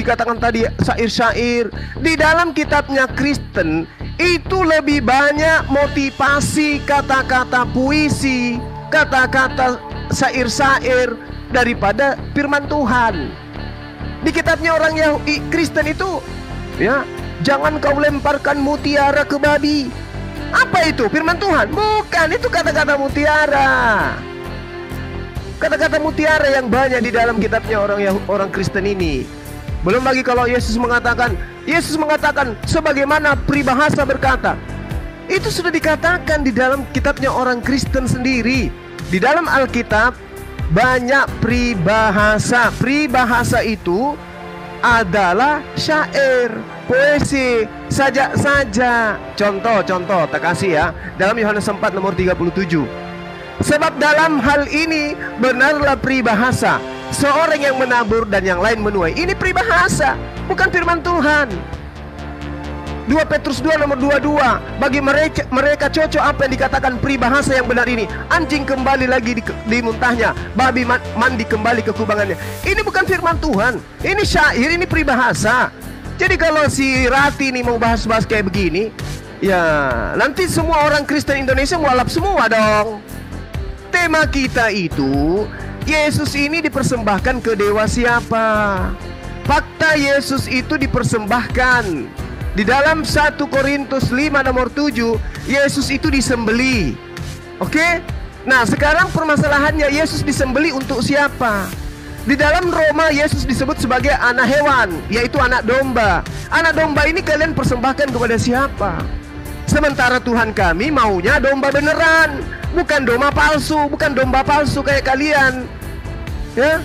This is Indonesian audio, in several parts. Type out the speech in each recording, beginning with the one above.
dikatakan tadi syair-syair. Di dalam kitabnya Kristen itu lebih banyak motivasi, kata-kata puisi, kata-kata syair-syair daripada firman Tuhan. Di kitabnya orang Yahudi Kristen itu, ya, jangan kau lemparkan mutiara ke babi. Apa itu? Firman Tuhan? Bukan, itu kata-kata mutiara. Kata-kata mutiara yang banyak di dalam kitabnya orang Kristen ini. Belum lagi kalau Yesus mengatakan sebagaimana peribahasa berkata. Itu sudah dikatakan di dalam kitabnya orang Kristen sendiri. Di dalam Alkitab banyak peribahasa. Peribahasa itu adalah syair, puisi, sajak-sajak. Contoh, tak kasih ya. Dalam Yohanes 4 nomor 37. Sebab dalam hal ini benarlah peribahasa, seorang yang menabur dan yang lain menuai. Ini peribahasa, bukan firman Tuhan. 2 Petrus 2 nomor 22. Bagi mereka cocok apa yang dikatakan peribahasa yang benar ini. Anjing kembali lagi di muntahnya, babi mandi kembali ke kubangannya. Ini bukan firman Tuhan. Ini syair, ini peribahasa. Jadi kalau si Rati ini mau bahas-bahas kayak begini, ya nanti semua orang Kristen Indonesia mualaf semua dong. Tema kita itu, Yesus ini dipersembahkan ke dewa siapa? Fakta Yesus itu dipersembahkan. Di dalam 1 Korintus 5 nomor 7, Yesus itu disembeli. Oke? Nah, sekarang permasalahannya, Yesus disembeli untuk siapa? Di dalam Roma, Yesus disebut sebagai anak hewan, yaitu anak domba. Anak domba ini kalian persembahkan kepada siapa? Sementara Tuhan kami maunya domba beneran, bukan domba palsu kayak kalian. Ya,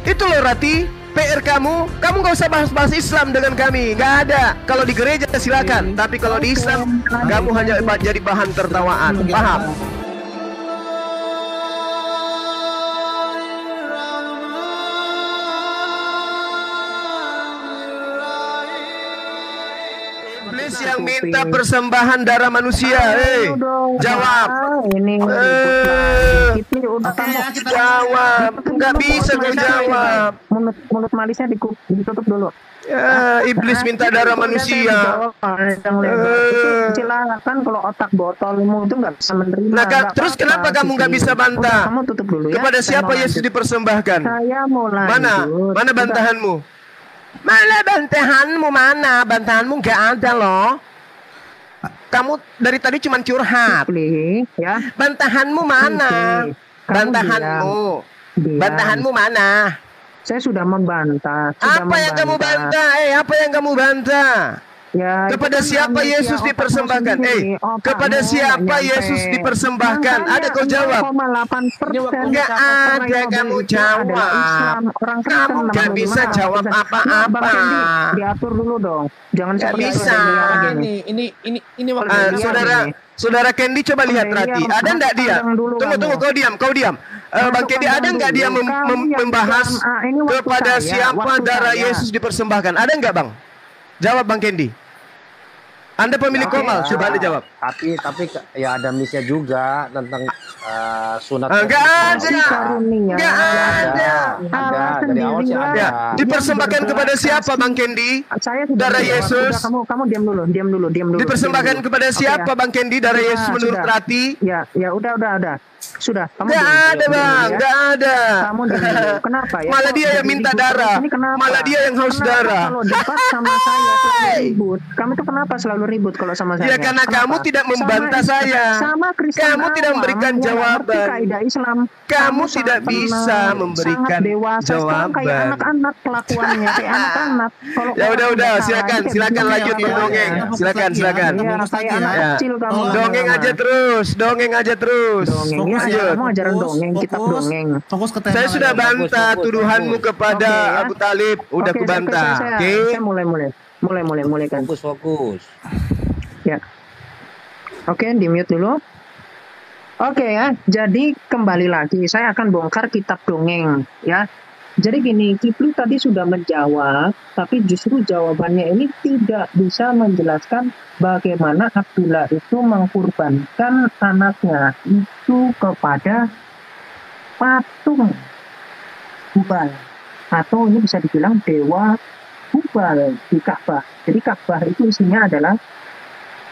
itu loh Rati, PR kamu gak usah bahas-bahas Islam dengan kami, gak ada. Kalau di gereja silakan, tapi kalau di Islam kamu hanya jadi bahan tertawaan, paham? Iblis yang minta persembahan darah manusia, jawab. Ini jawab, nggak bisa kau jawab. Mulut malisnya ditutup dulu. Ya, iblis minta darah manusia. Silakan kalau otak botolmu itu nggak bisa menerima. Nah, terus kenapa kamu nggak bisa bantah? Kamu tutup dulu ya. Kepada siapa Yesus dipersembahkan? Saya mau lanjut. Mana bantahanmu? Mana bantahanmu? Mana bantahanmu? Nggak ada loh. Kamu dari tadi cuma curhat. Ya. Bantahanmu mana? Bantahanmu. Bantahanmu mana? Saya sudah membantah. Apa yang kamu bantah? Apa yang kamu bantah? Ya, kepada siapa Yesus dipersembahkan? Kepada siapa Yesus dipersembahkan? Ada kau jawab? 0,8% nggak ada kamu jawab. Kamu nggak bisa jawab apa-apa. Diatur dulu dong. Jangan nggak bisa. Ini waktu Saudara Candy coba lihat Rati. Ada nggak dia? Tunggu, kau diam. Bang Candy, ada nggak dia membahas kepada siapa darah Yesus dipersembahkan? Ada nggak Bang? Jawab Bang Candy. Anda pemilik Komal, coba Anda jawab. Tapi ya ada misnya juga tentang sunat. Enggak ada. Dari awal sih ada. Dipersembahkan kepada siapa Bang Candy? Saya darah Yesus. Kamu diam dulu. Dipersembahkan kepada siapa Bang Candy darah Yesus menurut Rati? Ya udah. Sudah, nggak ada Bang, nggak ada. Kamu dulu. Kenapa ya? Malah dia yang minta darah. Malah dia yang haus darah. Kalau debat sama saya selalu ribut. Kamu tuh kenapa selalu ribut kalau sama saya? Ya karena kamu tidak membantah saya. Kamu tidak memberikan jawaban. Kaidah Islam. Kamu tidak bisa memberikan jawaban. Kayak anak-anak kelakuannya, kayak anak-anak. Ya udah, silakan lanjut mendongeng. Silakan. Kayak anak kecil kamu. Dongeng aja terus. Kamu ajaran dongeng, kitab dongeng. Saya sudah bantah tuduhanmu kepada Abu Talib. Udah kubantah. Saya mulai kan. Fokus. Ya. Oke, di mute dulu. Oke ya. Jadi kembali lagi, saya akan bongkar kitab dongeng, ya. Jadi gini, Kipli tadi sudah menjawab, tapi justru jawabannya ini tidak bisa menjelaskan bagaimana Abdullah itu mengkurbankan anaknya itu kepada patung Hubal. atau ini bisa dibilang dewa Hubal di Ka'bah. Jadi Ka'bah itu isinya adalah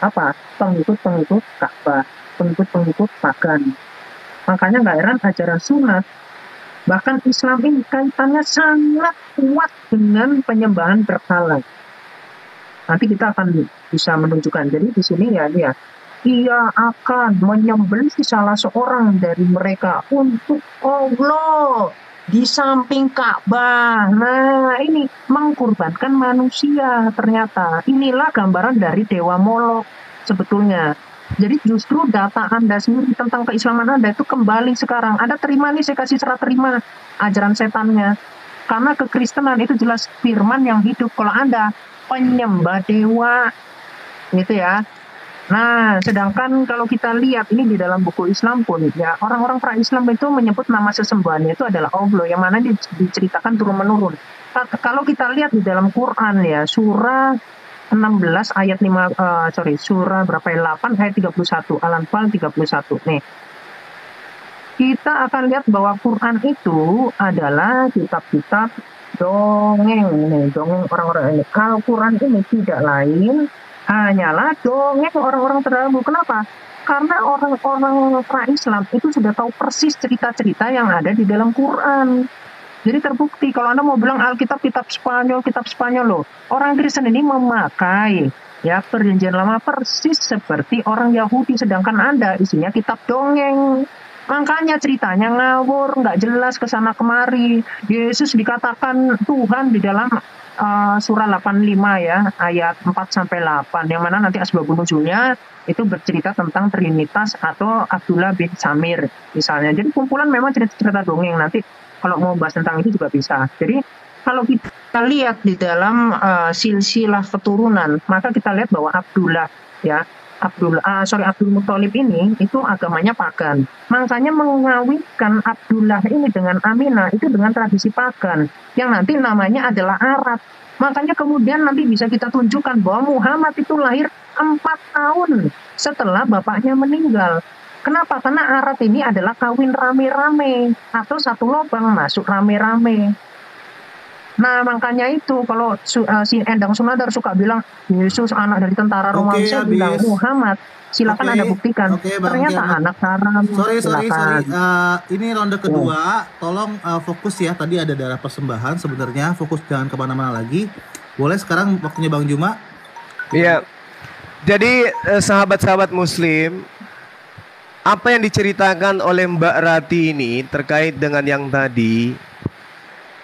apa? Pengikut-pengikut Ka'bah, pengikut-pengikut pagan. Makanya nggak heran ajaran sunat, bahkan Islam ini kaitannya sangat kuat dengan penyembahan berhala. Nanti kita akan bisa menunjukkan. Jadi di sini ya, ia akan menyembelih salah seorang dari mereka untuk Allah di samping Ka'bah. Nah, ini mengkorbankan manusia ternyata. Inilah gambaran dari Dewa Molok sebetulnya. Jadi justru data Anda sendiri tentang keislaman Anda itu kembali sekarang. Anda terima nih, saya kasih serah terima ajaran setannya. Karena kekristenan itu jelas firman yang hidup. Kalau Anda penyembah dewa, gitu ya. Nah, sedangkan kalau kita lihat ini di dalam buku Islam pun, ya orang-orang pra-Islam itu menyebut nama sesembahannya itu adalah Allah, yang mana diceritakan turun-menurun. Kalau kita lihat di dalam Quran ya, surah 16 ayat 5, surah berapa ya, 8 ayat 31, Al-Anfal 31. Nih, kita akan lihat bahwa Quran itu adalah kitab-kitab dongeng. Nih, dongeng orang-orang ini. Al-Quran ini tidak lain hanyalah dongeng orang-orang terdahulu. Kenapa? Karena orang-orang pra-Islam itu sudah tahu persis cerita-cerita yang ada di dalam Quran. Jadi terbukti kalau Anda mau bilang Alkitab kitab Spanyol loh. Orang Kristen ini memakai ya perjanjian lama persis seperti orang Yahudi, sedangkan Anda isinya kitab dongeng. Makanya ceritanya ngawur, nggak jelas kesana kemari. Yesus dikatakan Tuhan di dalam surah 85 ya, ayat 4-8, yang mana nanti asbabun nuzulnya itu bercerita tentang Trinitas atau Abdullah bin Samir misalnya. Jadi kumpulan memang cerita-cerita dongeng. Nanti kalau mau bahas tentang itu juga bisa. Jadi kalau kita lihat di dalam silsilah keturunan, maka kita lihat bahwa Abdullah ya, Abdul Muthalib ini itu agamanya pagan. Makanya mengawinkan Abdullah ini dengan Aminah itu dengan tradisi pagan yang nanti namanya adalah Arab. Makanya kemudian nanti bisa kita tunjukkan bahwa Muhammad itu lahir 4 tahun setelah bapaknya meninggal. Kenapa? Karena Arab ini adalah kawin rame-rame atau satu lubang masuk rame-rame. Nah, makanya itu kalau si Endang Sunadar suka bilang Yesus anak dari tentara Romawi, saya bilang Muhammad, silakan Anda buktikan. Ternyata anak haram. Sorry. Ini ronde kedua, tolong fokus ya. Tadi ada darah persembahan, sebenarnya fokus jangan kemana-mana lagi. Boleh sekarang waktunya Bang Juma. Iya. Jadi sahabat-sahabat Muslim, apa yang diceritakan oleh Mbak Rati ini terkait dengan yang tadi,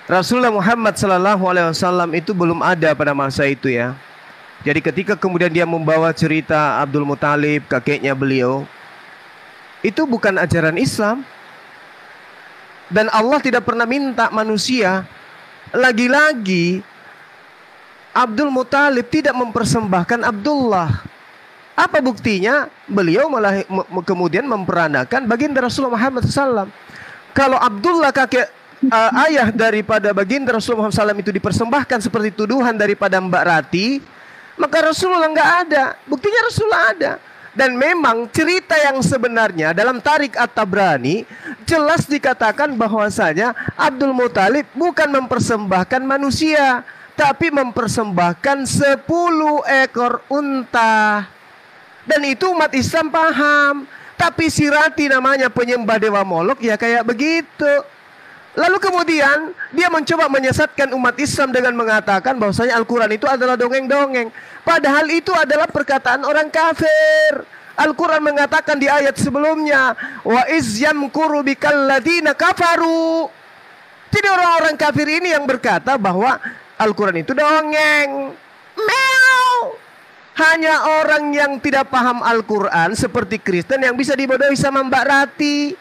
Rasulullah Muhammad SAW itu belum ada pada masa itu ya. Jadi ketika kemudian dia membawa cerita Abdul Muthalib, kakeknya beliau, itu bukan ajaran Islam. Dan Allah tidak pernah minta manusia. Lagi-lagi Abdul Muthalib tidak mempersembahkan Abdullah. Apa buktinya? Beliau malah kemudian memperanakan baginda Rasulullah Muhammad SAW. Kalau Abdullah kakek ayah daripada baginda Rasulullah SAW itu dipersembahkan seperti tuduhan daripada Mbak Rati, maka Rasulullah nggak ada. Buktinya Rasulullah ada. Dan memang cerita yang sebenarnya dalam Tarik At-Tabrani jelas dikatakan bahwasanya Abdul Muthalib bukan mempersembahkan manusia, tapi mempersembahkan 10 ekor unta. Dan itu umat Islam paham. Tapi si Rati namanya penyembah Dewa Molok ya kayak begitu. Lalu kemudian dia mencoba menyesatkan umat Islam dengan mengatakan bahwasanya Al-Quran itu adalah dongeng-dongeng. Padahal itu adalah perkataan orang kafir. Al-Quran mengatakan di ayat sebelumnya, wa iz yamkuru bikal ladina kafaru. Jadi orang-orang kafir ini yang berkata bahwa Al-Quran itu dongeng. Meow. Hanya orang yang tidak paham Al-Quran seperti Kristen yang bisa dibodohi sama Mbak Rati.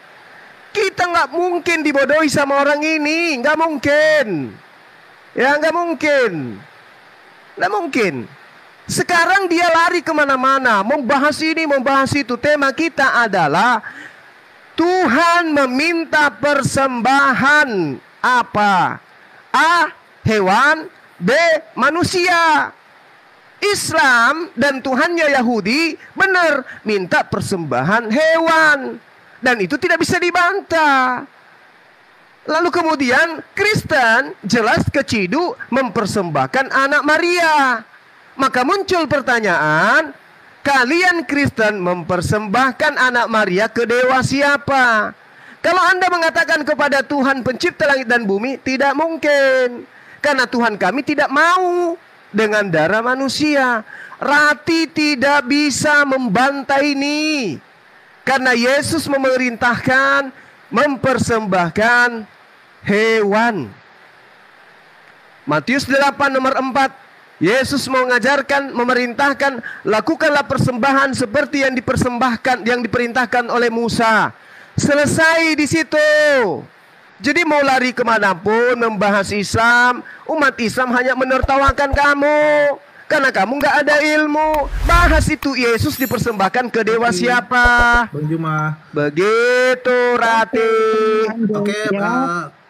Kita nggak mungkin dibodohi sama orang ini, nggak mungkin. Ya nggak mungkin. Nggak mungkin. Sekarang dia lari kemana-mana, membahas ini, membahas itu. Tema kita adalah Tuhan meminta persembahan apa? A. Hewan. B. Manusia. Islam dan Tuhannya Yahudi benar minta persembahan hewan. Dan itu tidak bisa dibantah. Lalu kemudian Kristen jelas keciduk mempersembahkan anak Maria. Maka muncul pertanyaan, kalian Kristen mempersembahkan anak Maria ke dewa siapa? Kalau Anda mengatakan kepada Tuhan pencipta langit dan bumi, tidak mungkin. Karena Tuhan kami tidak mau dengan darah manusia. Rati tidak bisa membantah ini. Karena Yesus memerintahkan mempersembahkan hewan. Matius 8 nomor 4. Yesus mengajarkan, memerintahkan, lakukanlah persembahan seperti yang diperintahkan oleh Musa. Selesai di situ. Jadi mau lari kemanapun membahas Islam, umat Islam hanya menertawakan kamu karena kamu nggak ada ilmu. Bahas itu, Yesus dipersembahkan ke dewa siapa? Bang Juma. Begitu, Rati. Oke,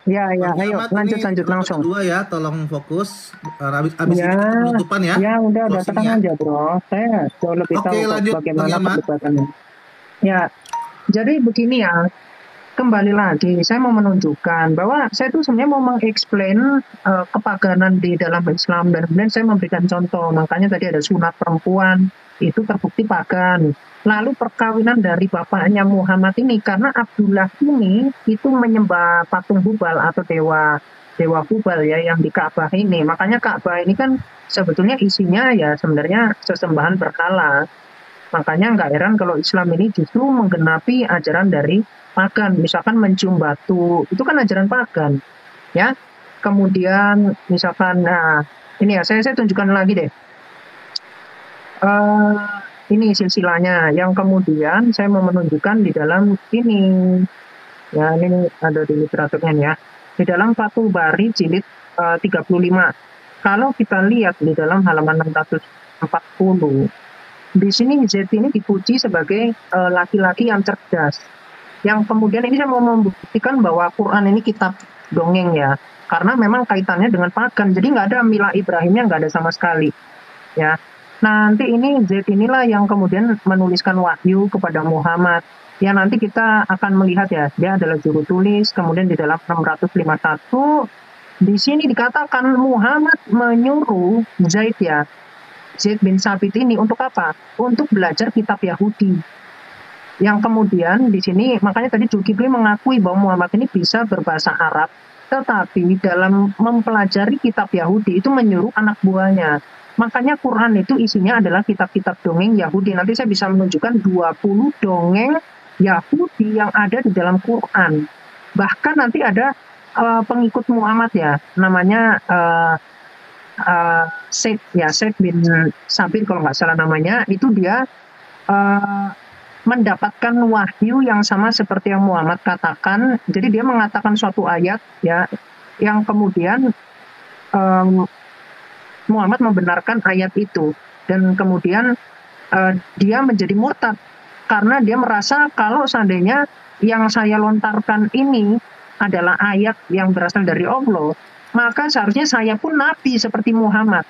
Ya, Bang ayo Ahmad, lanjut ini langsung. Kedua ya, tolong fokus. Habis Ya, ini kita penutupan ya. Ya udah Closing tenang ya. aja bro. Saya jauh lebih Oke, tahu lanjut, bagaimana Bang Ahmad. perdebatannya. Ya, jadi begini ya. Kembali lagi, saya mau menunjukkan bahwa saya tuh sebenarnya mau mengeksplain kepaganan di dalam Islam, dan kemudian saya memberikan contoh. Makanya tadi ada sunat perempuan itu terbukti pagan. Lalu perkawinan dari bapaknya Muhammad ini, karena Abdullah ini itu menyembah patung Hubal atau dewa Hubal ya yang di Ka'bah ini. Makanya Ka'bah ini kan sebetulnya isinya ya sebenarnya sesembahan berhala. Makanya nggak heran kalau Islam ini justru menggenapi ajaran dari pagan. Misalkan mencium batu, itu kan ajaran pagan. Ya. Kemudian misalkan, nah ini ya saya tunjukkan lagi deh. Ini silsilahnya. Yang kemudian saya mau menunjukkan di dalam ini. Ya, ini ada di literaturnya ya. Di dalam Fathul Bari jilid 35. Kalau kita lihat di dalam halaman 640, di sini Z ini dipuji sebagai laki-laki yang cerdas. Yang kemudian ini saya mau membuktikan bahwa Quran ini kitab dongeng ya. Karena memang kaitannya dengan pagan. Jadi nggak ada milah Ibrahimnya, nggak ada sama sekali. Ya. Nanti ini Z inilah yang kemudian menuliskan wahyu kepada Muhammad. Ya nanti kita akan melihat ya. Dia adalah juru tulis. Kemudian di dalam 651, di sini dikatakan Muhammad menyuruh Zaid ya. Zaid bin Sabit ini untuk apa? Untuk belajar kitab Yahudi. Yang kemudian di sini makanya tadi Zulkifli mengakui bahwa Muhammad ini bisa berbahasa Arab, tetapi dalam mempelajari kitab Yahudi itu menyuruh anak buahnya. Makanya Quran itu isinya adalah kitab-kitab dongeng Yahudi. Nanti saya bisa menunjukkan 20 dongeng Yahudi yang ada di dalam Quran. Bahkan nanti ada pengikut Muhammad ya, namanya Said bin Sabit kalau nggak salah namanya, itu dia mendapatkan wahyu yang sama seperti yang Muhammad katakan. Jadi dia mengatakan suatu ayat ya, yang kemudian Muhammad membenarkan ayat itu, dan kemudian dia menjadi murtad karena dia merasa kalau seandainya yang saya lontarkan ini adalah ayat yang berasal dari Allah, maka seharusnya saya pun nabi seperti Muhammad.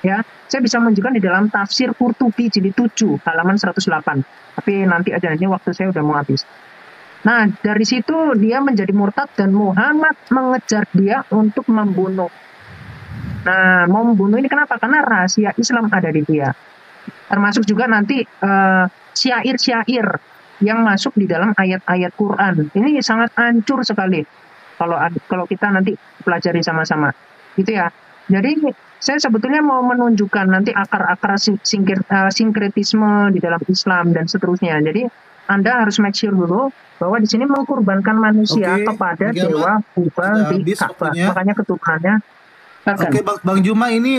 Ya, saya bisa menunjukkan di dalam tafsir Qurtubi jilid 7 halaman 108. Tapi nanti aja, ini waktu saya udah mau habis. Nah, dari situ dia menjadi murtad dan Muhammad mengejar dia untuk membunuh. Nah, mau membunuh ini kenapa? Karena rahasia Islam ada di dia. Termasuk juga nanti syair-syair yang masuk di dalam ayat-ayat Quran. Ini sangat hancur sekali kalau kita nanti pelajari sama-sama. Gitu ya. Jadi saya sebetulnya mau menunjukkan nanti akar-akar sinkretisme di dalam Islam dan seterusnya. Jadi Anda harus make sure dulu bahwa di sini mengkorbankan manusia kepada dewa Hubal di Ka'bah. Makanya keturunannya. Oke, Bang Juma, ini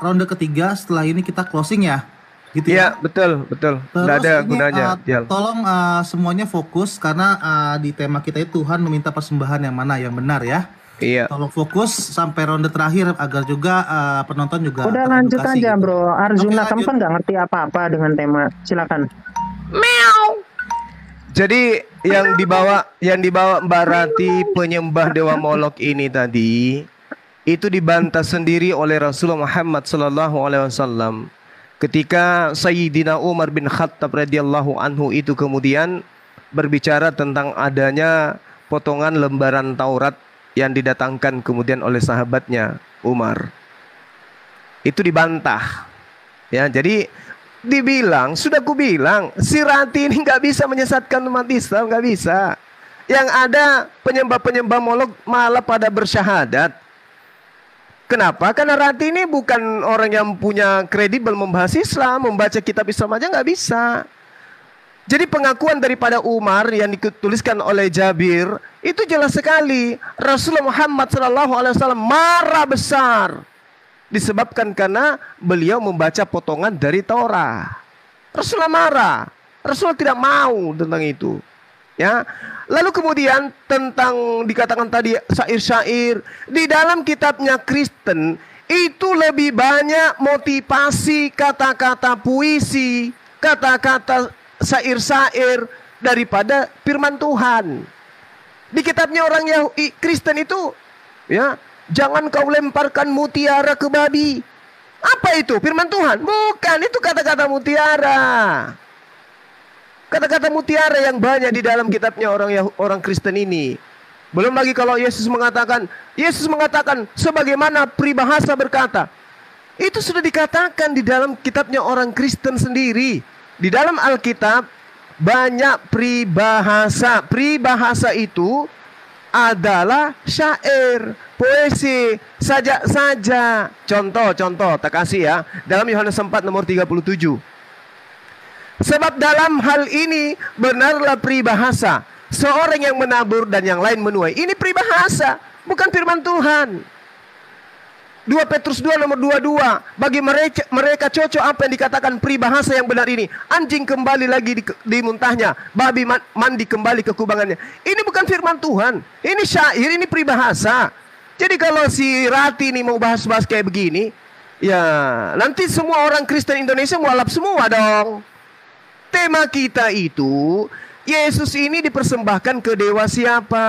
ronde ketiga. Setelah ini kita closing ya. Gitu ya, betul. Nggak ada ini, gunanya. Tolong semuanya fokus karena di tema kita itu Tuhan meminta persembahan yang mana yang benar ya. Iya. Tolong fokus sampai ronde terakhir agar juga penonton juga. Udah lanjut aja gitu. bro. Arjuna, Oke, kamu kan nggak ngerti apa-apa dengan tema. Silakan. Meow. Jadi yang dibawa Mbak Rati penyembah dewa Molok ini tadi itu dibantah sendiri oleh Rasulullah Muhammad SAW ketika Sayyidina Umar bin Khattab radhiyallahu anhu itu kemudian berbicara tentang adanya potongan lembaran Taurat yang didatangkan kemudian oleh sahabatnya Umar. Itu dibantah. Ya, jadi dibilang, sudah kubilang, si Rati ini nggak bisa menyesatkan umat Islam, nggak bisa. Yang ada penyembah-penyembah Molok malah pada bersyahadat. Kenapa? Karena Rati ini bukan orang yang punya kredibel membahas Islam, membaca kitab Islam aja nggak bisa. Jadi pengakuan daripada Umar yang dituliskan oleh Jabir itu jelas sekali. Rasulullah Muhammad SAW marah besar disebabkan karena beliau membaca potongan dari Taurat. Rasulullah marah. Rasulullah tidak mau tentang itu. Ya. Lalu kemudian tentang dikatakan tadi syair-syair di dalam kitabnya Kristen itu lebih banyak motivasi kata-kata puisi, kata-kata syair-syair daripada firman Tuhan. Di kitabnya orang Yahudi Kristen itu, ya, jangan kau lemparkan mutiara ke babi. Apa itu? Firman Tuhan? Bukan, itu kata-kata mutiara. Kata-kata mutiara yang banyak di dalam kitabnya orang Kristen ini. Belum lagi kalau Yesus mengatakan sebagaimana peribahasa berkata. Itu sudah dikatakan di dalam kitabnya orang Kristen sendiri. Di dalam Alkitab banyak peribahasa. Peribahasa itu adalah syair, puisi, sajak saja. Contoh, tak kasih ya. Dalam Yohanes 4 nomor 37. Sebab dalam hal ini benarlah peribahasa. Seorang yang menabur dan yang lain menuai. Ini peribahasa, bukan firman Tuhan. 2 Petrus 2 nomor 22. Bagi mereka cocok apa yang dikatakan peribahasa yang benar ini. Anjing kembali lagi di muntahnya. Babi mandi kembali ke kubangannya. Ini bukan firman Tuhan. Ini syair, ini peribahasa. Jadi kalau si Rati ini mau bahas-bahas kayak begini, ya nanti semua orang Kristen Indonesia mualaf semua dong. Tema kita itu, Yesus ini dipersembahkan ke dewa siapa?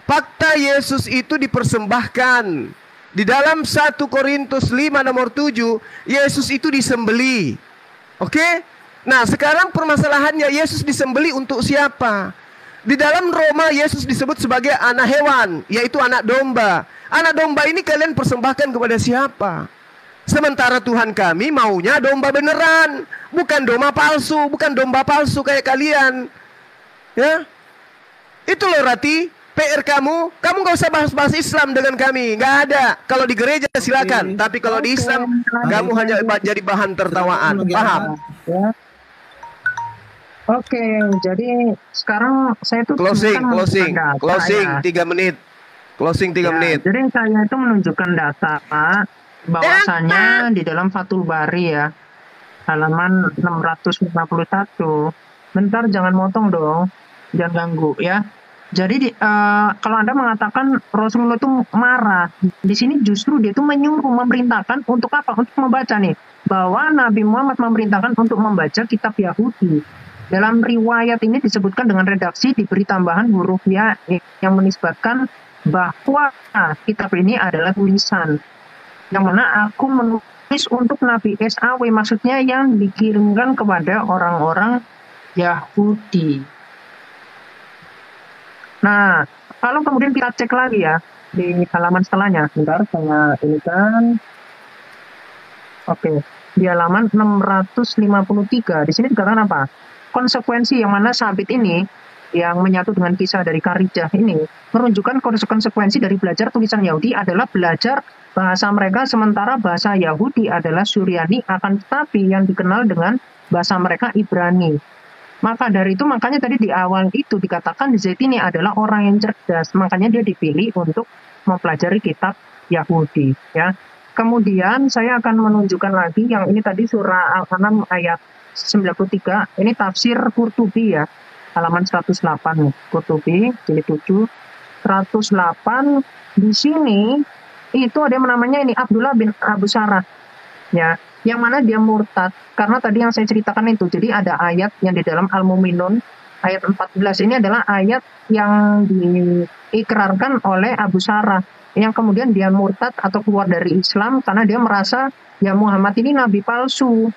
Fakta Yesus itu dipersembahkan. Di dalam 1 Korintus 5 nomor 7, Yesus itu disembeli. Oke? Nah, sekarang permasalahannya Yesus disembeli untuk siapa? Di dalam Roma Yesus disebut sebagai anak hewan, yaitu anak domba. Anak domba ini kalian persembahkan kepada siapa? Sementara Tuhan kami maunya domba beneran, bukan domba palsu kayak kalian. Ya, itu loh Rati, PR kamu gak usah bahas-bahas Islam dengan kami, nggak ada. Kalau di gereja silakan, tapi kalau di Islam kamu hanya jadi bahan tertawaan, paham? Ya. Oke, jadi sekarang saya tuh closing 3 menit. Jadi saya itu menunjukkan data bahwasanya di dalam Fathul Bari ya, halaman 651. Bentar, jangan motong dong, jangan ganggu ya. Jadi kalau Anda mengatakan Rasulullah itu marah, di sini justru dia itu menyuruh, memerintahkan untuk apa? Untuk membaca nih, bahwa Nabi Muhammad memerintahkan untuk membaca kitab Yahudi. Dalam riwayat ini disebutkan dengan redaksi diberi tambahan huruf ya yang menisbatkan bahwa kitab ini adalah tulisan. Yang mana aku menulis untuk Nabi SAW, maksudnya yang dikirimkan kepada orang-orang Yahudi. Nah, kalau kemudian kita cek lagi ya di halaman setelahnya, bentar saya ini kan, oke, di halaman 653 di sini dikatakan apa? Konsekuensi yang mana sabit ini yang menyatu dengan kisah dari Karijah ini menunjukkan konsekuensi dari belajar tulisan Yahudi adalah belajar bahasa mereka, sementara bahasa Yahudi adalah Suryani, akan tetapi yang dikenal dengan bahasa mereka Ibrani. Maka dari itu, makanya tadi di awal itu dikatakan Zaid ini adalah orang yang cerdas, makanya dia dipilih untuk mempelajari kitab Yahudi. Ya. Kemudian saya akan menunjukkan lagi yang ini tadi surah Al-An'am ayat 93, ini tafsir Qurtubi ya, halaman 108 Qurtubi jilid 7 108. Di sini itu ada yang namanya ini Abdullah bin Abu Sarah ya, yang mana dia murtad karena tadi yang saya ceritakan itu. Jadi ada ayat yang di dalam Al-Mu'minun ayat 14 ini adalah ayat yang diikrarkan oleh Abu Sarah, yang kemudian dia murtad atau keluar dari Islam karena dia merasa ya Muhammad ini nabi palsu,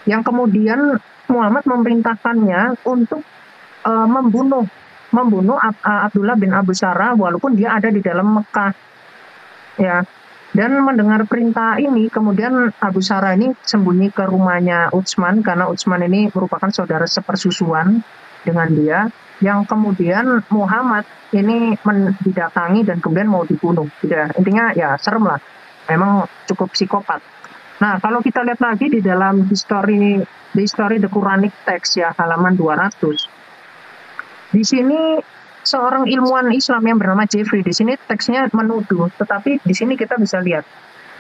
yang kemudian Muhammad memerintahkannya untuk membunuh membunuh Abdullah bin Abu Sarah walaupun dia ada di dalam Mekah. Ya. Dan mendengar perintah ini, kemudian Abu Sarah ini sembunyi ke rumahnya Utsman karena Utsman ini merupakan saudara sepersusuan dengan dia, yang kemudian Muhammad ini didatangi dan kemudian mau dibunuh. Intinya ya serem lah, memang cukup psikopat. Nah, kalau kita lihat lagi di dalam history the Quranic text ya, halaman 200. Di sini seorang ilmuwan Islam yang bernama Jeffrey, di sini teksnya menuduh, tetapi di sini kita bisa lihat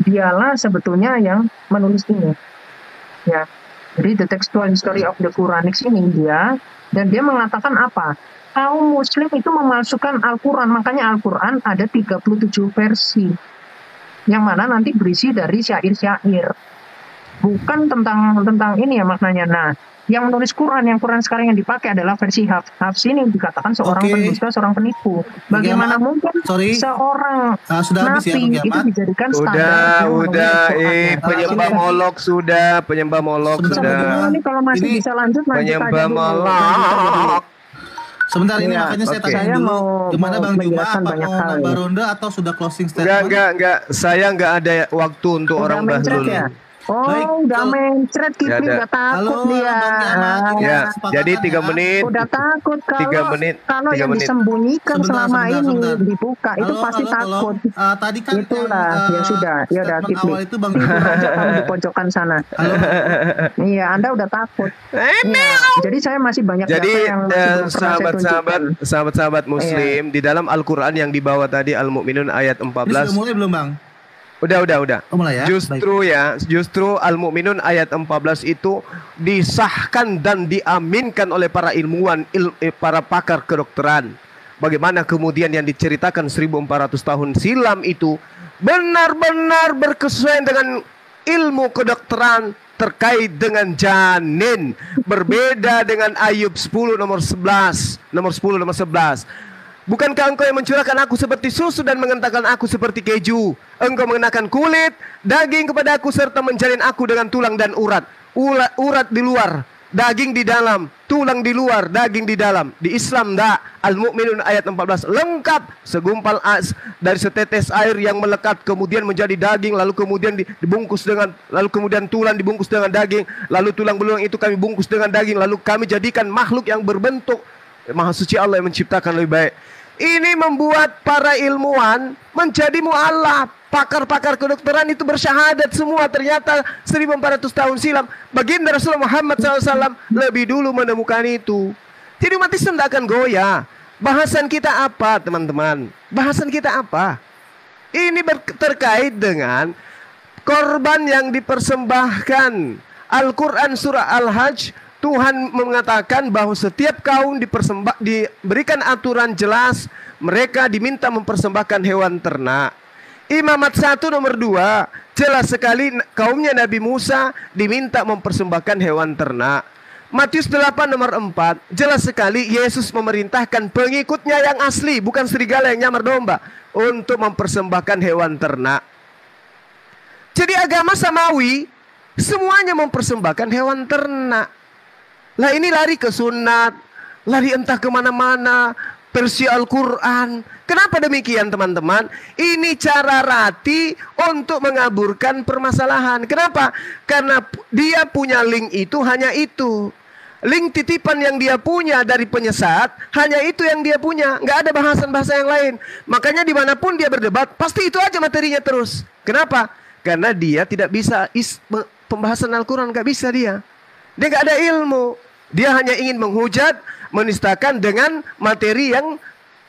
dialah sebetulnya yang menulis ini. Ya. Jadi the textual history of the Quranic ini dia, dan dia mengatakan apa? Kaum muslim itu memalsukan Al-Qur'an, makanya Al-Qur'an ada 37 versi. Yang mana nanti berisi dari syair-syair. Bukan tentang ini ya maknanya. Nah, yang menulis Quran, yang Quran sekarang yang dipakai adalah versi Hafs ini dikatakan seorang pendusta, seorang penipu. Bagaimana mungkin seorang sudah nabi ya, itu dijadikan standar? Penyembah molok sudah. Ini kalau masih bisa lanjut penyembah molok. Sebentar ini makanya saya tanya dulu, gimana Bang Juma, apa mau nambah ronde atau sudah closing statement? Enggak, saya enggak ada waktu untuk orang bahlul. Ya? Udah mencret Kipli, udah takut dia. Ya, jadi 3 menit. Udah takut kalau yang disembunyikan selama ini dibuka itu pasti takut. Tadi kan itulah, ya sudah, ya udah Kipli. Itu Bang di pojokan sana. Iya, Anda udah takut. Jadi saya masih banyak yang sahabat-sahabat Muslim di dalam Al-Qur'an yang dibawa tadi Al-Mu'minun ayat 14. Sudah mulai belum, Bang? Udah. Mulai ya? Justru Al-Mu'minun ayat 14 itu disahkan dan diaminkan oleh para ilmuwan, para pakar kedokteran. Bagaimana kemudian yang diceritakan 1400 tahun silam itu benar-benar berkesesuaian dengan ilmu kedokteran terkait dengan janin. Berbeda dengan Ayub 10 nomor 11. Bukankah engkau yang mencurahkan aku seperti susu dan mengentakkan aku seperti keju? Engkau mengenakan kulit, daging kepada aku serta menjalin aku dengan tulang dan urat. Urat di luar, daging di dalam, tulang di luar, daging di dalam. Di Islam Al-Mu'minun ayat 14 lengkap, segumpal dari setetes air yang melekat kemudian menjadi daging, lalu kemudian dibungkus dengan, lalu kemudian tulang dibungkus dengan daging, lalu tulang belulang itu kami bungkus dengan daging, lalu kami jadikan makhluk yang berbentuk. Maha suci Allah yang menciptakan lebih baik. Ini membuat para ilmuwan menjadi mu'alaf. Pakar-pakar kedokteran itu bersyahadat semua. Ternyata 1400 tahun silam baginda Rasulullah Muhammad SAW lebih dulu menemukan itu. Jadi umat Islam tidak akan goyah. Bahasan kita apa teman-teman? Bahasan kita apa? Ini terkait dengan korban yang dipersembahkan. Al-Quran surah Al-Hajj, Tuhan mengatakan bahwa setiap kaum diberikan aturan jelas, mereka diminta mempersembahkan hewan ternak. Imamat 1 nomor 2, jelas sekali kaumnya Nabi Musa diminta mempersembahkan hewan ternak. Matius 8 nomor 4, jelas sekali Yesus memerintahkan pengikutnya yang asli, bukan serigala yang nyamar domba, untuk mempersembahkan hewan ternak. Jadi agama samawi semuanya mempersembahkan hewan ternak. Lah ini lari ke sunat, lari entah kemana-mana, versi Al-Quran. Kenapa demikian teman-teman? Ini cara Rati untuk mengaburkan permasalahan. Kenapa? Karena dia punya link itu hanya itu. Link titipan yang dia punya dari penyesat, hanya itu yang dia punya. Nggak ada bahasan-bahasa yang lain. Makanya dimanapun dia berdebat, pasti itu aja materinya terus. Kenapa? Karena dia tidak bisa pembahasan Al-Quran, nggak bisa dia. Dia nggak ada ilmu. Dia hanya ingin menghujat, menistakan dengan materi yang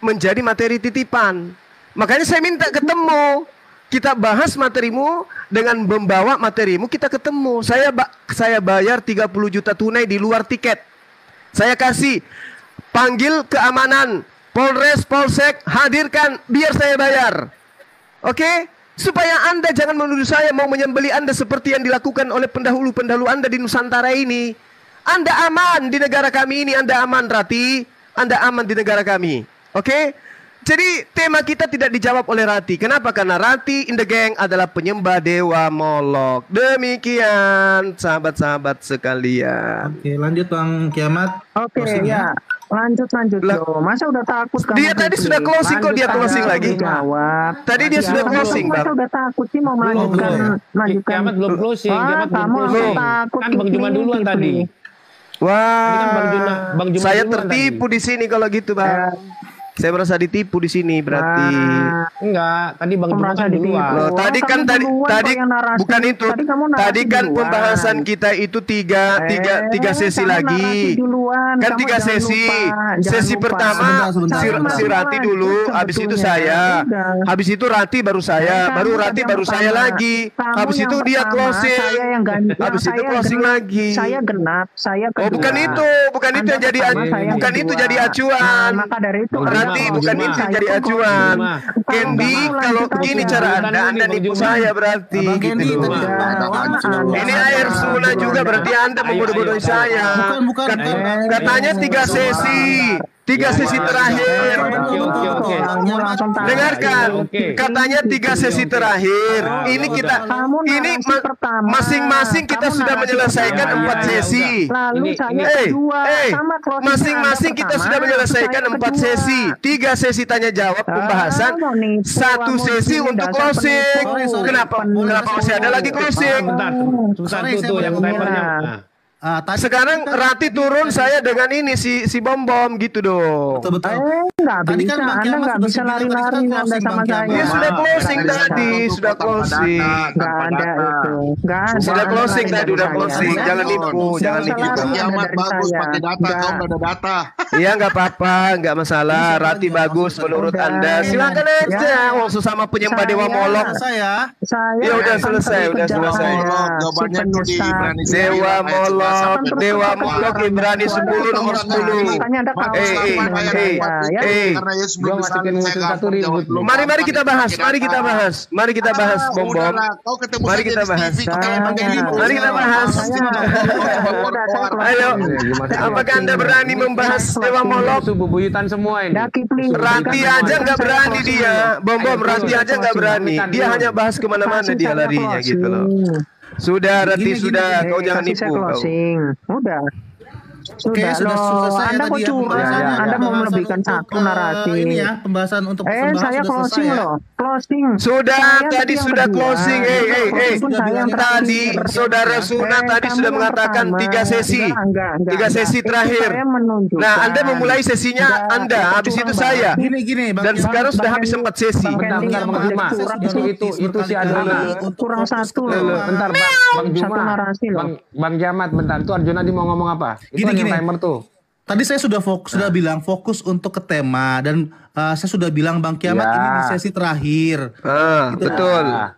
menjadi materi titipan. Makanya saya minta ketemu. Kita bahas materimu dengan membawa materimu, kita ketemu. Saya bayar 30 juta tunai di luar tiket. Saya kasih, panggil keamanan, Polres, Polsek, hadirkan, biar saya bayar. Oke? Supaya Anda jangan menuduh saya mau menyembeli Anda seperti yang dilakukan oleh pendahulu-pendahulu Anda di Nusantara ini. Anda aman di negara kami ini, Anda aman Rati, Anda aman di negara kami. Oke? Jadi tema kita tidak dijawab oleh Rati. Kenapa? Karena Rati in the gang adalah penyembah dewa Molok. Demikian sahabat-sahabat sekalian. Oke, lanjut Bang Kiamat. Oke, ya. Lanjut Lah. loh. Masa udah takut kamu? Dia tadi Kipli? sudah closing kok, dia Lanjut, closing Kak. lagi. Jawab. Tadi dia sudah Kamu closing, masa Bang. udah takut sih mau melanjutkan? Lanjutkan. Kiamat belum closing, Wah, Kiamat belum kamu langsung closing. takut. Kan Bang Juma Kipli, duluan Kipli. tadi. Wah, Tadi kan Bang Juma saya duluan tertipu di sini kalau gitu, Bang. Saya merasa ditipu di sini berarti. Nah, Enggak, tadi Bang kamu Juma merasa kan ditipu. duluan. Loh, tadi Kamu kan tadi duluan tadi kok yang narasi. bukan itu. Tadi kamu narasi Tadi kan duluan. pembahasan kita itu tiga sesi kamu lagi. narasi duluan. Kan Kamu 3 jangan sesi. lupa, jangan Sesi lupa. pertama Sebentar. si Rati dulu, habis itu saya. Udah. Habis itu Rati baru saya, Kamu baru yang Rati baru saya pertama. lagi. Kamu Habis yang itu dia pertama, closing. Saya yang ganti. Habis itu Saya closing genap. lagi. Saya genap. Saya kedua. Oh, bukan itu Anda yang jadi pertama, saya bukan kedua. itu jadi acuan. Nah, maka dari itu Bang Anda Rati Juma, bukan Bang itu Juma. yang jadi Saya acuan. Juma. Candy, Kamu kalau lanjut begini aja. cara Bukan Anda ini, Bang nipu Juma. saya berarti Abang gitu Candy loh. tadi Udah. Ini air suna juga berarti Anda Ayo, membodoh-bodohi ayo, saya. Bukan. Katanya 3 sesi. 3 sesi terakhir. Oke. Kamu langsung tahu. Dengarkan, Oke. katanya 3 sesi terakhir. Nah, Ini udah. kita Kamu ini narasi pertama. masing-masing kita Kamu sudah narasi menyelesaikan pertama. 4 Ya, ya, sesi. Lalu Ini- saya Eh, kedua sama closing masing-masing Anda kita pertama, sudah menyelesaikan saya 4 kedua. sesi. 3 sesi tanya jawab pembahasan, mau nipu, 1 kamu sesi ini untuk dasar closing. penipu. Sorry. Kenapa masih ada lagi closing? Bentar Sorry, tuh saya yang belum timernya. ngomong. Nah. Tadi Sekarang Rati turun, saya dengan ini si bom gitu dong. betul. Nggak Tadi bisa, kan Bang Anda Kiamat nggak sudah bisa bilang, tadi lari-lari kan Anda closing, sama Bang saya. Kiamat. Ya sudah closing Nggak bisa. tadi, sudah closing. Nggak ada itu. Nggak ada. Sudah Anda closing lari tadi, dari udah saya. closing. Jangan nipu, jangan usah nipu. lari. Kiamat dari bagus saya. pakai data, Nggak. kau nggak ada data. Iya nggak apa-apa, nggak masalah. Rati bagus menurut Udah. Anda. Silakan aja. Ya. Oh, sesama penyembah dewa Saya- Molok. Saya Saya Ya udah akan selesai, terus udah kejar selesai. saya, Jawabannya si tuh di penyesat. Ibrani Dewa 9 ayat 11 Molok, sampai Dewa 12. Molok Ibrani 10 nomor 10. Makanya Anda Maka kawin Eh, dengan eh, saya, ya. karena Yesus belum Gua masukin disalib, musuh saya satu gampang ribut jawab lu. belum. Mari kita bahas, Pakai mari kita data. bahas, mari kita bahas bom bom. Udahlah, kau ketemu Mari saja kita di bahas. TV, kau jangan pakai Saya- libur. Mari kita bahas. Udah, saya closing. Ayo, Saya apakah Anda closing. berani membahas Dewa Molok? Musuh bubuyutan semua ini. Dah, Kipli. Rati aja nggak berani dia, bom bom. Rati aja nggak berani. Dia hanya bahas kemana-mana Kasih dia saya larinya closing. gitu loh. Sudah Rati Gini, sudah, gini. kau jangan Kasih saya nipu kau. closing. Udah. Oke, sudah loh. selesai Anda tadi mau ya curang, pembahasannya. Ya, ya. Anda mau Pembahasan melebihkan untuk, satu narasi. Ini ya, pembahasan untuk saya sudah selesai closing ya. loh, closing. Sudah, Saya tadi yang sudah kedua. closing. Closing pun saya yang Tadi terakhir. saudara Suna tadi kamu sudah yang mengatakan pertama. 3 sesi. Enggak, 3 sesi Itu terakhir. saya menunjukkan. Nah, Anda memulai sesinya Enggak, Anda, itu habis curang itu saya. banget. Gini, Bang. Dan Bang, sekarang sudah Bang habis Hendy, 4 sesi. Bang Bentar, Hendy, bentar, Bang Juma. curang Itu sih. si Arjuna. Kurang satu loh. Bentar, Bang Satu Juma. narasi loh. Bang Jamat, bentar. Itu Arjuna dia mau ngomong apa? Itu Gini, yang gini. timer tuh. Tadi saya sudah bilang fokus untuk ke tema dan saya sudah bilang Bang Kiamat Ya. ini di sesi terakhir. Ah, betul. Ah.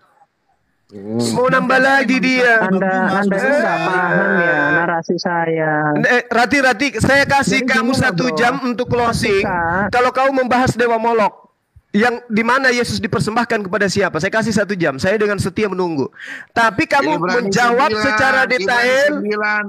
Mau nambah lagi dia. Anda ini nggak paham ya narasi saya. Rati, saya kasih Jadi kamu gini loh, 1 bro. jam untuk closing. Ketika- Kalau kau membahas Dewa Molok, yang dimana Yesus dipersembahkan kepada siapa? Saya kasih 1 jam. Saya dengan setia menunggu. Tapi kamu Ibrani menjawab 9, secara Ibrani detail. 9,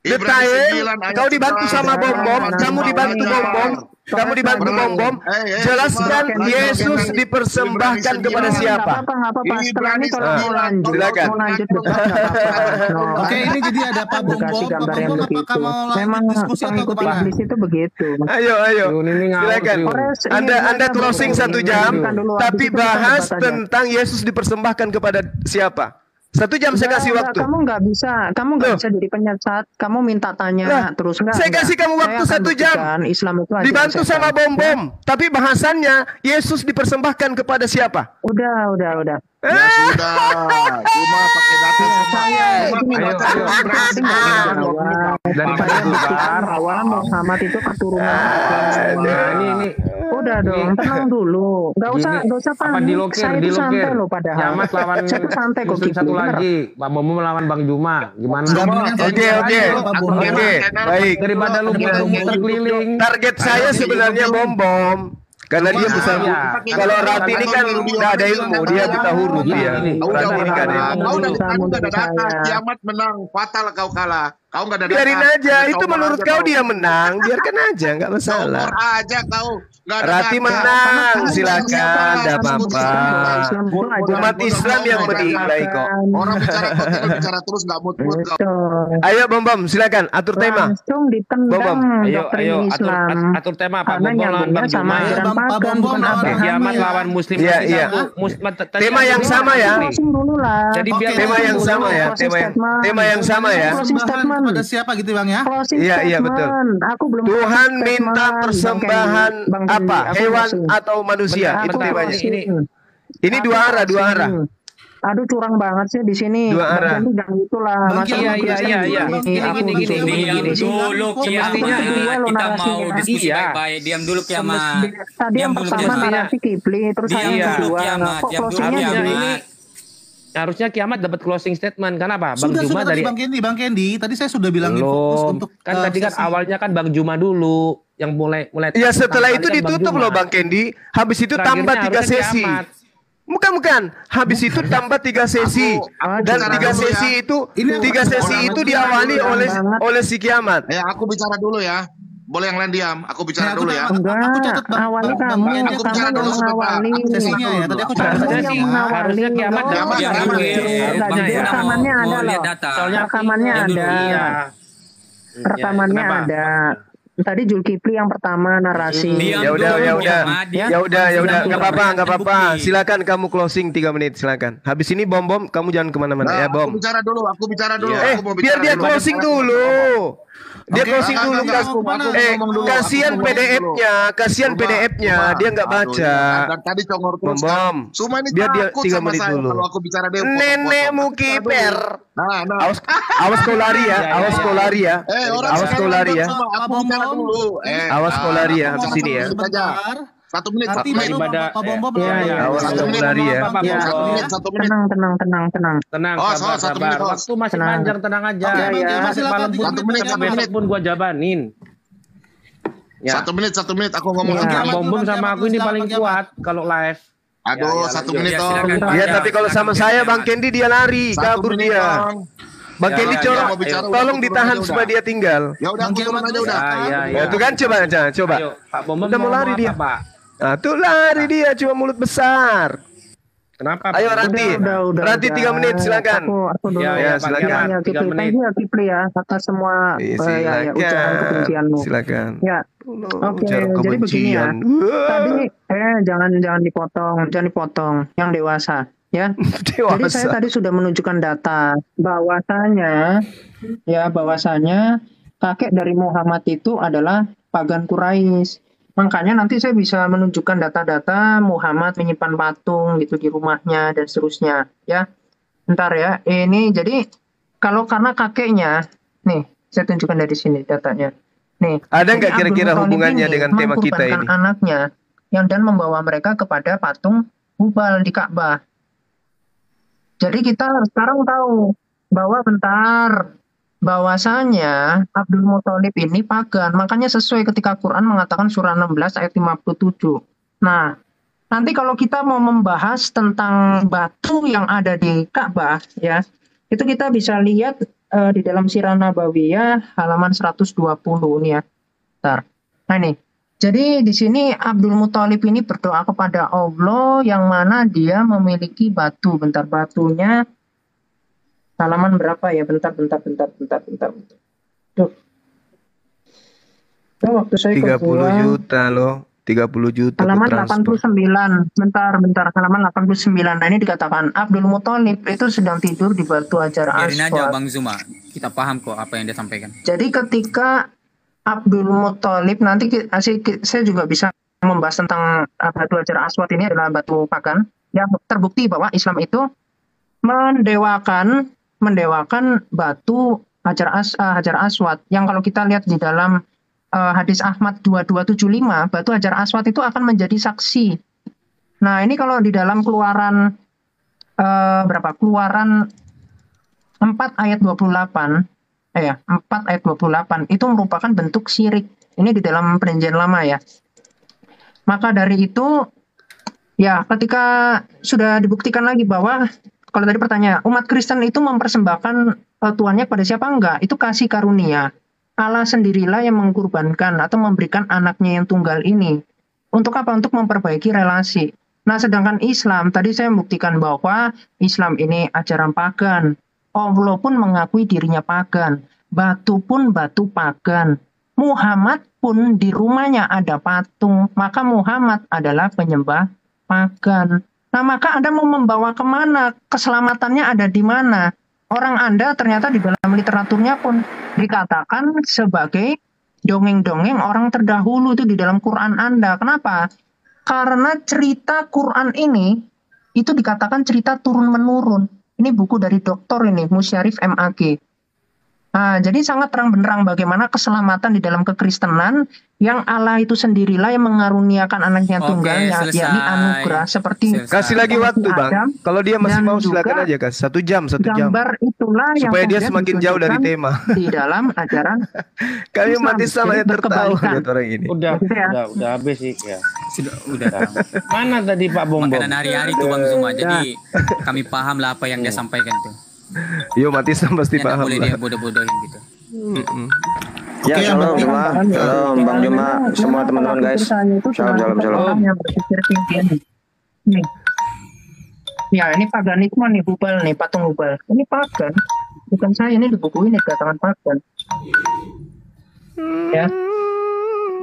Ibrani 9 ayat Kau dibantu 11. sama bom bom. Kamu dibantu bom bom. Kamu dibantu bom bom. Jelaskan Yesus dipersembahkan kepada siapa? Nggak apa-apa. Setelah ini kalau mau lanjut, Silakan. mau lanjut debat nggak apa-apa. Oke, ini jadi ada Pak Bom Dikasih Bom. gambar yang Apakah begitu. mau Memang lanjut diskusi atau pengikut kemana? iblis itu begitu. Ayo. Ini ngawur, Silakan. Siu. Anda closing 1 jam, tapi bahas tentang tentang Yesus dipersembahkan kepada siapa? 1 jam saya kasih waktu. Kamu nggak bisa Loh. jadi penyesat. Kamu minta tanya Lah, terus nggak? saya kasih kamu waktu Saya akan 1 jam. buktikan Islam itu ajaran Dibantu setan. sama bom bom, tapi bahasannya Yesus dipersembahkan kepada siapa? Udah. Ya sudah, cuma pakai data semua. Saya ini Ayo, baca ayo. berarti nggak ada jawab. Daripada Saya buktikan bubar. bahwa Muhammad itu keturunan. Nah, ini. Udah dong, tenang dulu. Nggak usah Apa panik. dilokir, Saya itu santai loh padahal. Jamat lawan Saya tuh santai kok musuh gitu. satu bener. lagi. Pak Bomo melawan Bang Juma. Gimana? Oke. Baik. Daripada lu muter keliling. Target saya sebenarnya bom bom. Karena dia bisa. Iya. Kalau Rati ini kan nggak ada ilmu, dia buta huruf dia. Ini. Udah, Rati ini nggak ada ilmu. kau Mundur dari tadi mundur nggak ada data, saya. kiamat menang, fatal kau kalah. Kau nggak ada Biarin data. aja, Hanya itu comor menurut aja kau kau. dia menang, biarkan aja, nggak Comor masalah. aja kau. Nggak ada Rati data. menang, Karena silakan, tidak Islam apa-apa. itu ajaran Umat Islam yang Bodoh, menilai kok. Orang bicara kontinu bicara terus nggak mood kau. Itu Ayo Bom, silakan atur tema. langsung Bom, ditendang Ayo, doktrin ayo Islam atur tema Pak karena Bombom lawan nyambungnya Bang sama Juma. ajaran Pak pagan Bombom bukan lawan Abraham. Kiamat lawan Muslim Iya, pasti iya. satu. Tema yang sama ya. Closing dulu lah. Jadi Oke, biar Tema yang Closing sama dulu, ya, closing statement. tema yang sama ya. Closing Persembahan statement. kepada siapa gitu Bang ya? Closing Iya, iya, statement. betul. Aku belum Tuhan closing minta statement, persembahan Bang Kendi. apa? Aku Hewan closing. atau manusia? Bentar, Itu Aku temanya. closing. Ini Aku dua arah, dua closing. arah. Aduh curang banget sih di sini. Dua Bang arah. Kendi jangan gitulah. Bang Masa Kendi, lu iya, tulisan iya, iya. gini, Gini, aku gini, disuruh gini, begini. gini. Dulu Semestinya kiamat, dua lo kita narasinya. mau diskusi Iya. baik-baik. Diam dulu kiamat. Tadi yang Diam dulu pertama kiamat. narasi Kipli, terus Diam yang dulu kedua kiamat, kok diam dulu closingnya Harusnya jadi ini kiamat. harusnya Kiamat dapat closing statement. Kenapa? Bang Sudah Juma tadi dari Bang Kendi. Tadi saya sudah bilangin fokus belum. untuk Kan tadi kan sesi. awalnya kan Bang Juma dulu yang mulai Ya setelah itu tampilkan ditutup Juma. loh Bang Kendi. Habis itu Terakhirnya tambah 3 harusnya sesi. Kiamat. Bukan. Habis itu tambah 3 sesi. Dan bicara 3 dulu sesi ya. itu Ini 3 sesi orang itu bicara diawali dulu oleh si Kiamat. Aku bicara dulu ya. Boleh yang lain diam. Aku bicara Ya, dulu ya. enggak, Aku catat, Bang. awalnya Bang kamu, Kendi, aku kamu bicara yang dulu sebentar. mengawali. Sesinya ya. Tadi aku catat Kamu Harusnya yang sih, mengawali. harusnya Kiamat loh. Kiamat Diam jangan dulu. gitu. Tadi ya. rekamannya Mau ada lihat loh. data. Soalnya Rekamannya Diam dulu. ada. Iya. Rekamannya Kenapa? ada. Tadi Zulkifli yang pertama narasi. Diam Ya udah, dulu, ya udah. Kiamat. Diam. Ya udah, Diam nggak dulu. apa-apa. Bukti. Silakan kamu closing 3 menit, silakan. Habis ini Bom, kamu jangan kemana-mana ya Aku Bom. bicara dulu. Aku bicara dulu. Eh, Aku mau biar bicara dia dulu. closing dulu. Dia Oke, closing enggak, dulu enggak, Kas. aku mana? ngomong dulu, Kasihan aku ngomong PDF-nya, kasihan Cuma, PDF-nya, cuma. dia nggak Aduh, baca. ya. Dan tadi congor terus Bom, kan. Semua ini biar dia takut 3 sama menit saya dulu. kalau aku bicara dia Nenekmu potong-potong. kiper. Nah. Awas kau lari ya, awas kau lari ya. Orang Awas kau lari ya. semua, aku bicara dulu. Awas kau lari ya, aku habis ini ya. bicara Sebentar. 1 menit, 1 Nanti menit. baru Ibadah- Pak Bombom. Iya, iya. Awas kau lari ya. Apa, Ya, Bom? 1 menit, 1 menit. Tenang. Tenang, Oh, sabar, 1 menit, sabar. Bos. Waktu masih Tenang. panjang, tenang aja. Oke, Bang, ya. silakan, Malam 3 pun, Satu menit, sampai satu besok menit. pun gua jabanin. Ya. 1 menit, 1 menit. Aku ngomong. Iya. Bang Kiamat Bombom dulu, sama Bang aku ini Kiamat, paling Bang Kiamat. kuat kalau live. Aduh, Ya, 1 lanjut. menit Ya, dong. silakan. Iya, tapi kalau sama saya Bang Kendi dia lari, 1 kabur menit dia. dong. Bang Ya, Kendi ya, tolong, mau bicara, tolong udah, ditahan udah. supaya dia tinggal. Ya udah, aku turun aja udah. Ya, Ya, itu kan coba. Ayo, Pak Bombom Udah mau lari ngomong dia. apa, Pak? Nah, tuh lari dia cuma mulut besar. Kenapa? Ayo Pak? Ranti. Udah. Ranti 3 menit silakan. Aku dulu. Ya, ya, Ya, silakan. ya, 3 Kipli. menit. Thank you ya Kipli ya atas semua ucapan kebencianmu. Silakan. Ya, oke. Ujar Jadi begini ya. kebencian. Tadi jangan dipotong. Yang dewasa ya. Jadi saya Dewasa. tadi sudah menunjukkan data bahwasanya kakek dari Muhammad itu adalah pagan Quraisy. Makanya nanti saya bisa menunjukkan data-data Muhammad menyimpan patung gitu di rumahnya dan seterusnya ya. Bentar ya. Ini jadi karena kakeknya nih saya tunjukkan dari sini datanya. Nih, Ada jadi nggak Abdul kira-kira Muthalib hubungannya ini dengan tema kita mengkorbankan ini? anaknya dan membawa mereka kepada patung Hubal di Ka'bah. Jadi kita sekarang tahu bahwasanya Abdul Muthalib ini pagan. Makanya sesuai ketika Quran mengatakan surah 16 ayat 57. Nah, nanti kalau kita mau membahas tentang batu yang ada di Ka'bah ya, itu kita bisa lihat di dalam Sirah Nabawiyah halaman 120 nih ya. Bentar. Nah ini. Jadi di sini Abdul Muthalib ini berdoa kepada Allah yang mana dia memiliki batu. Bentar, batunya halaman berapa ya? Bentar. Tuh. Oh, waktu saya 30 kebuang. juta loh. 30 juta Halaman ku transfer. 89. Bentar. Halaman 89. Nah, ini dikatakan Abdul Muthalib itu sedang tidur di batu Hajar Biarin aja Aswad. Bang Zuma. Kita paham kok apa yang dia sampaikan. Jadi ketika Abdul Muthalib nanti saya juga bisa membahas tentang batu Hajar Aswad ini adalah batu pagan yang terbukti bahwa Islam itu mendewakan batu Hajar Aswad yang kalau kita lihat di dalam hadis Ahmad 2275 batu Hajar Aswad itu akan menjadi saksi. Nah ini kalau di dalam Keluaran Keluaran 4 ayat 28 4 ayat 28 itu merupakan bentuk syirik. Ini di dalam Perjanjian Lama ya. Maka dari itu ya ketika sudah dibuktikan lagi bahwa kalau tadi pertanyaan umat Kristen itu mempersembahkan tuannya kepada siapa? Enggak, itu kasih karunia. Allah sendirilah yang mengkorbankan atau memberikan anaknya yang tunggal ini. Untuk apa? Untuk memperbaiki relasi. Nah, sedangkan Islam, tadi saya membuktikan bahwa Islam ini ajaran pagan. Allah pun mengakui dirinya pagan. Batu pun batu pagan. Muhammad pun di rumahnya ada patung. Maka Muhammad adalah penyembah pagan. Nah, maka Anda mau membawa kemana? Keselamatannya ada di mana? Orang Anda ternyata di dalam literaturnya pun dikatakan sebagai dongeng-dongeng orang terdahulu itu di dalam Quran Anda. Kenapa? Karena cerita Quran ini itu dikatakan cerita turun-menurun. Ini buku dari doktor ini, Musyarif MAG. Nah, jadi sangat terang benderang bagaimana keselamatan di dalam kekristenan yang Allah itu sendirilah yang mengaruniakan anaknya tunggal, yakni anugerah seperti Kasih lagi waktu Bang. Kalau dia masih mau silakan aja kasih 1 jam, 1 jam. Gambar itulah yang supaya dia semakin jauh dari tema. Di dalam ajaran Kami Islam. mati sama yang tertawa Berkebalikan. lihat orang ini. Udah habis sih ya. Udah. Mana tadi Pak Bom? Makanan hari-hari tuh Bang Zuma. Jadi kami paham lah apa yang dia sampaikan tuh. Yo mati sama pasti Nggak paham boleh lah. dia bodoh-bodohin gitu. Ya, shalom Juma, shalom Bang Juma, semua teman-teman guys. Shalom. Yang berpikir tinggi. Nih. Ya, ini paganisme nih, Hubal nih, patung Hubal. Ini pagan. Bukan saya, ini di buku ini dikatakan pagan. Ya.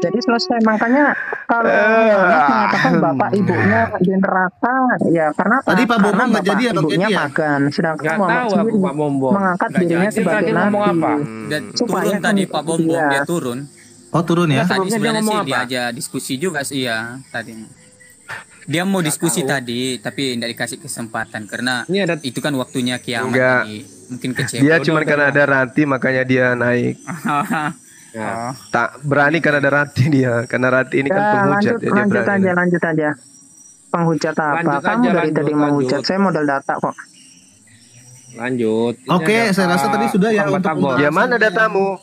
Jadi selesai, makanya kalau mengatakan bapak ibunya di neraka, ya karena Tadi Pak Bombong nggak jadi ya, Bang ibunya Jadi ya? pagan, sedangkan Nggak Muhammad tahu aku, sendiri Pak Bombong. mengangkat Nggak dirinya jadi. sebagai Tadi nabi. ngomong apa? Dan Supaya turun tadi kan Pak Bombong iya. dia turun. Oh turun ya? Tadi Sebelumnya dia sebenarnya ngomong sih apa? diajak diskusi juga sih ya tadi. Dia mau diskusi tadi tapi tidak dikasih kesempatan karena Ini ada- itu kan waktunya kiamat. Enggak. Jadi mungkin kecewa. Dia cuma karena ada Ranti makanya dia naik. Ya. Tak berani karena ada Ranti dia. Karena Ranti ini kan Ya, penghujat. Dia berani. lanjut aja. Penghujat apa? Lanjut Kamu aja, dari tadi lanjut. mau hujat, saya modal data kok. Lanjut. Oke, saya rasa tadi sudah ya untuk Batagor. Ya mana datamu?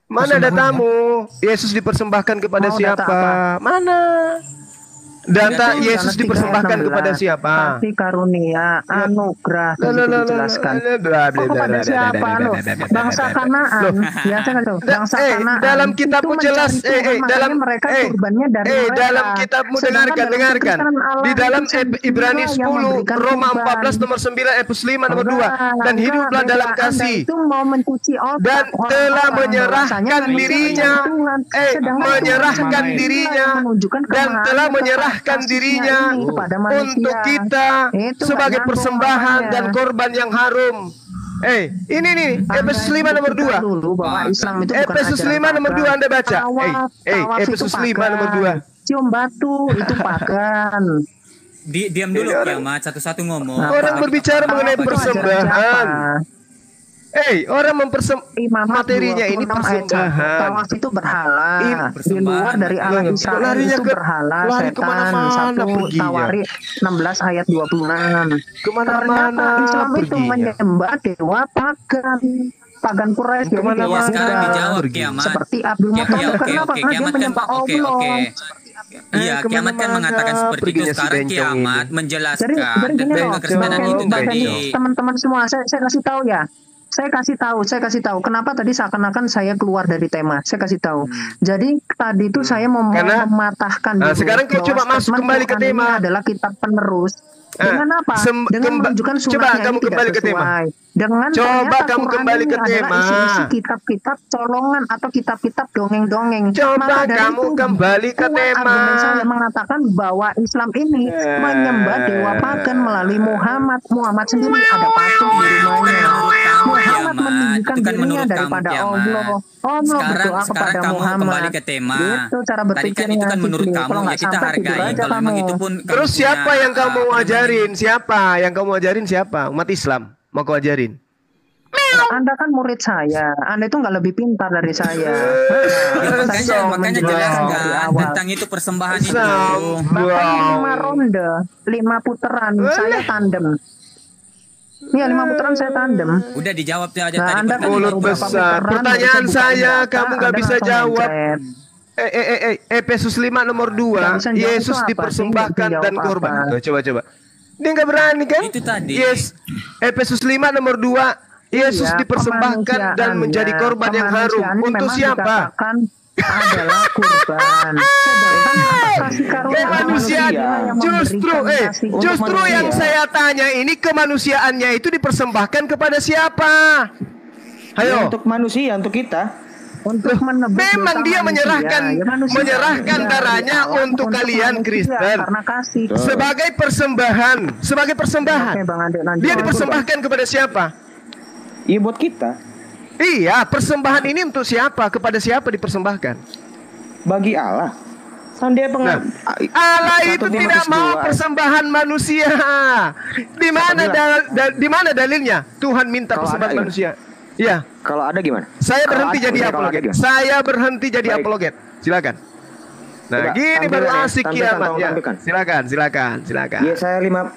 Mana datamu? Yesus dipersembahkan kepada Mau data siapa? apa? Mana? Data Itu Yesus Yohanes dipersembahkan 3:16. kepada siapa? Kasih karunia, anugerah, dan itu dijelaskan. Oh, kepada siapa lo? Bangsa Kanaan. Ya, saya tahu. Bangsa Kanaan. dalam kitabmu itu jelas, mencari Tuhan, makanya dalam mereka kurbannya dari mereka. dalam kitabmu Sedangkan dalam dengarkan. kebesaran Allah Di dalam itu sendirilah Ibrani yang 10, memberikan Roma kurban. 14 nomor 9 Efesus 5 nomor 2 dan hiduplah Beda. dalam Anda kasih. itu mau mencuci otak Dan orang-orang telah bahwasanya menyerahkan manusia dirinya, mencari Tuhan. Sedangkan menyerahkan Tuhan sendirilah dirinya yang menunjukkan dan kemarahan telah kepada menyerahkan kasihnya dirinya ini kepada manusia. untuk kita Itu sebagai nggak nyambung persembahan makanya. dan korban yang harum. Ini nih Efesus 5 nomor 2. Dulu bahwa Islam itu bukan Efesus ajaran 5 nomor 2 pagan. Anda baca. Tawaf Efesus itu 5 pagan. nomor 2. Cium batu itu pagan. Diam dulu kiamat satu-satu ngomong. Orang berbicara mengenai Tawaf itu ajaran persembahan. siapa? Orang Imamat materinya ini 26 ayat 1. persembahan. Tawaf itu berhala. Di Persembahan. luar dari Allah Kok Israel larinya itu ke- berhala lari setan. kemana-mana 1 perginya. Tawari 16 ayat 26. Kemana-mana Ternyata Islam itu perginya. menyembah dewa pagan. Pagan Quraisy jadi Kemana-mana dewa Sekarang Buddha. dijawab pergi. kiamat. Seperti Abdul Oke, Muthalib. oke, Kenapa? oke. Karena dia Kiamat kan menyembah oke, Allah. oke. Iya, kiamat kan kemana-mana mengatakan seperti itu. perginya si Sekarang bencong kiamat ini. menjelaskan Jadi gini tentang loh, kekristenan itu bencong. tadi. teman-teman semua, saya kasih tahu ya. Saya kasih tahu. Kenapa tadi seakan-akan saya keluar dari tema? Saya kasih tahu. Jadi tadi itu saya mau Karena- mematahkan Nah, dulu sekarang kau bahwa coba masuk statement kembali ke Quran ini tema. adalah kitab penerus. Dengan apa? Dengan menunjukkan coba sunnahnya kamu ini tidak kembali ke tema. sesuai. Dengan Coba ternyata kamu Quran kembali ini ke adalah tema. isi-isi kitab-kitab colongan atau kitab-kitab dongeng-dongeng. Coba Maka dari kamu itu, kembali ke kuat tema. argumen saya mengatakan bahwa Islam ini menyembah dewa pagan melalui Muhammad. Muhammad sendiri ada patung di rumahnya. Muhammad meninggikan Itu kan dirinya menurut kamu daripada kiamat. Allah. Allah berdoa Sekarang kepada kamu Muhammad. kembali ke tema. Gitu cara Tadi kan berpikirnya. itu kan menurut Fikri. kamu Kalau ya nggak kita sampai tidur hargai. aja Kalau memang kamu. itu pun kamu Terus punya, siapa yang kamu mau apa namanya, ajarin? Siapa yang kamu ajarin? Siapa? Umat Islam mau kau ajarin? Anda kan murid saya. Anda itu nggak lebih pintar dari saya. Makanya jelaskan dari awal. tentang itu persembahan itu. Bahkan 5 ronde, 5 putaran, saya tandem. Iya, 5 putaran saya tandem. Udah dijawab aja Nah, tadi Anda pertanyaan. Mulut beberapa besar. putaran, Pertanyaan baru saya, buka kamu nggak Anda bisa langsung jawab. mencret. Efesus 5 nomor 2. Nggak bisa jawab Yesus itu apa? dipersembahkan Dia nggak dan jawab korban. apa? Tuh, coba. Dia nggak berani kan? Itu tadi. Yes. Efesus 5 nomor 2. Yesus Iya, dipersembahkan dan menjadi korban yang harum. kemanusiaannya Untuk memang siapa? dikatakan adalah kurban. Sedangkan kasih karunia Kemanusiaan. Allah yang Justru memberikan kasih justru manusia. yang saya tanya ini kemanusiaannya itu dipersembahkan kepada siapa? Ayo. Untuk manusia, untuk kita. Untuk menebus Memang dosa dia manusia. menyerahkan Ya, darahnya untuk kalian manusia, Kristen karena kasih. sebagai persembahan, Oke, Bang Ade, lanjut. Dia dipersembahkan kepada siapa? Iya buat kita. Iya, persembahan ini untuk siapa? Kepada siapa dipersembahkan? Bagi Allah. Kan dia Nah, Allah itu tidak mau persembahan manusia. Di mana di mana dalilnya? Tuhan minta Kalau persembahan ada, manusia. Iya. Kalau ada gimana? Saya Kalau berhenti ada, jadi kalau ada apologet. gimana? Saya berhenti jadi Baik. apologet. Silakan. Nah, Coba, gini tampilkan baru ya, asik tampilkan, kiamat tolong ya. tampilkan. Silakan.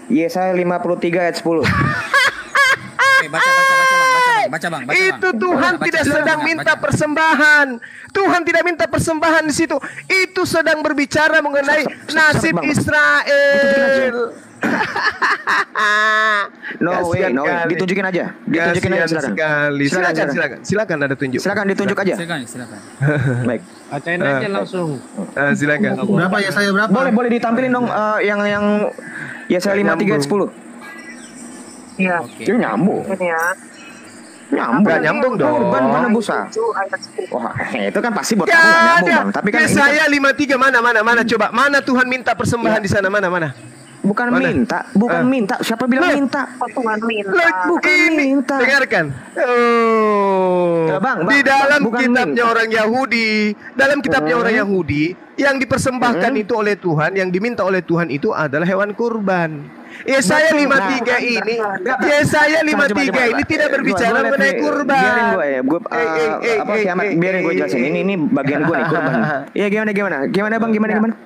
Yesaya 53 ayat 10. Oke, baca bang. Itu Tuhan Baca, tidak baca, sedang baca. minta persembahan. Tuhan tidak minta persembahan di situ. Itu sedang berbicara mengenai nasib Bang. Israel. No way. Kasian kali. Ditunjukin aja. Ditunjukin aja Kasian silakan. sekali. Silakan ada tunjuk. Silakan ditunjuk aja. Silakan. Baik. Bacain aja langsung. Silakan. Berapa ya saya berapa? Boleh ditampilin dong yang Yesaya 53 ayat 10. Iya. Itu nyambung. Ini ya. Nggak nyambung dong. Korban penebusan. 7 ayat 10. Wah, itu kan pasti buat kamu Ya nggak nyambung, ada. Bang. Tapi kan ini Yesaya 53 mana coba. Mana Tuhan minta persembahan di sana mana? bukan Mana? minta. Siapa bilang minta? Oh, Tuhan minta. Bukan minta. Dengarkan. Oh. Bang, Di dalam bukan kitabnya minta. orang Yahudi, orang Yahudi yang dipersembahkan itu oleh Tuhan, yang diminta oleh Tuhan itu adalah hewan kurban. Yesaya 53 ini, Yesaya 53 ini tidak berbicara mengenai kurban. Biarin gue ya, biarin gue jelasin. Ini bagian gue nih kurban. Iya gimana Bang? Gimana?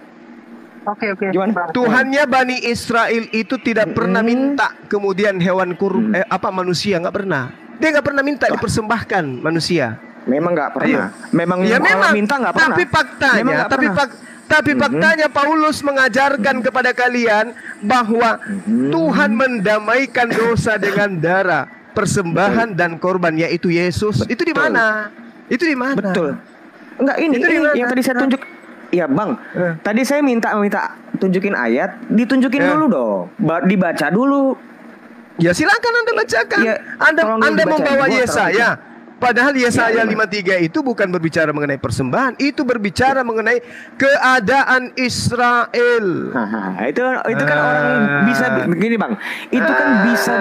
Oke. Gimana? Tuhannya Bani Israel itu tidak pernah minta kemudian hewan manusia, nggak pernah. Dia nggak pernah minta dipersembahkan manusia. Memang nggak pernah. Memang Ya kalau memang minta nggak pernah. Tapi faktanya Paulus mengajarkan kepada kalian bahwa Tuhan mendamaikan dosa dengan darah, persembahan dan korban, yaitu Yesus. Itu di mana? Betul. Enggak, ini yang tadi saya tunjuk. Iya Bang, tadi saya minta tunjukin ayat, ditunjukin dulu dong, dibaca dulu. Ya silakan Anda bacakan. Ya, Anda membawa Yesaya. Padahal Yesaya Ya, 53 itu bukan berbicara mengenai persembahan, itu berbicara mengenai keadaan Israel. Itu kan orang bisa begini Bang. Itu kan bisa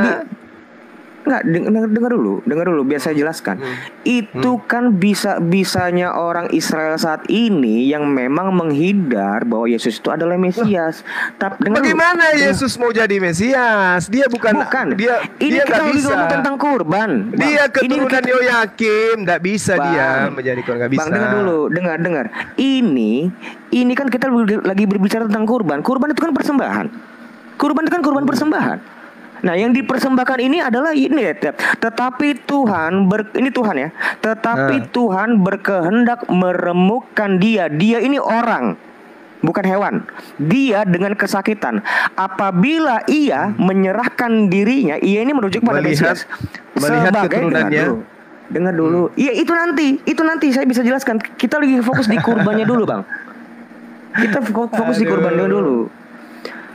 Enggak, dengar dulu biar saya jelaskan. Itu kan bisanya orang Israel saat ini yang memang menghindar bahwa Yesus itu adalah Mesias. Tapi bagaimana Yesus mau jadi Mesias? Dia bukan. Ini Dia kita nggak lagi bisa. ngomong tentang kurban. Dia keturunan Yoyakim, nggak bisa dia menjadi kurban, nggak bisa. Bang, dengar. Ini kan kita lagi berbicara tentang kurban. Kurban itu kan persembahan. Kurban itu kan kurban persembahan. Nah, yang dipersembahkan ini adalah ini ya. Tetapi Tuhan Tuhan berkehendak meremukkan dia. Dia ini orang, bukan hewan. Dia dengan kesakitan. Apabila ia menyerahkan dirinya, ia ini merujuk pada Mesias. Melihat keturunannya. Dengar dulu. Iya, itu nanti saya bisa jelaskan. Kita lagi fokus di kurbannya dulu, Bang. Kita fokus di kurbannya dulu.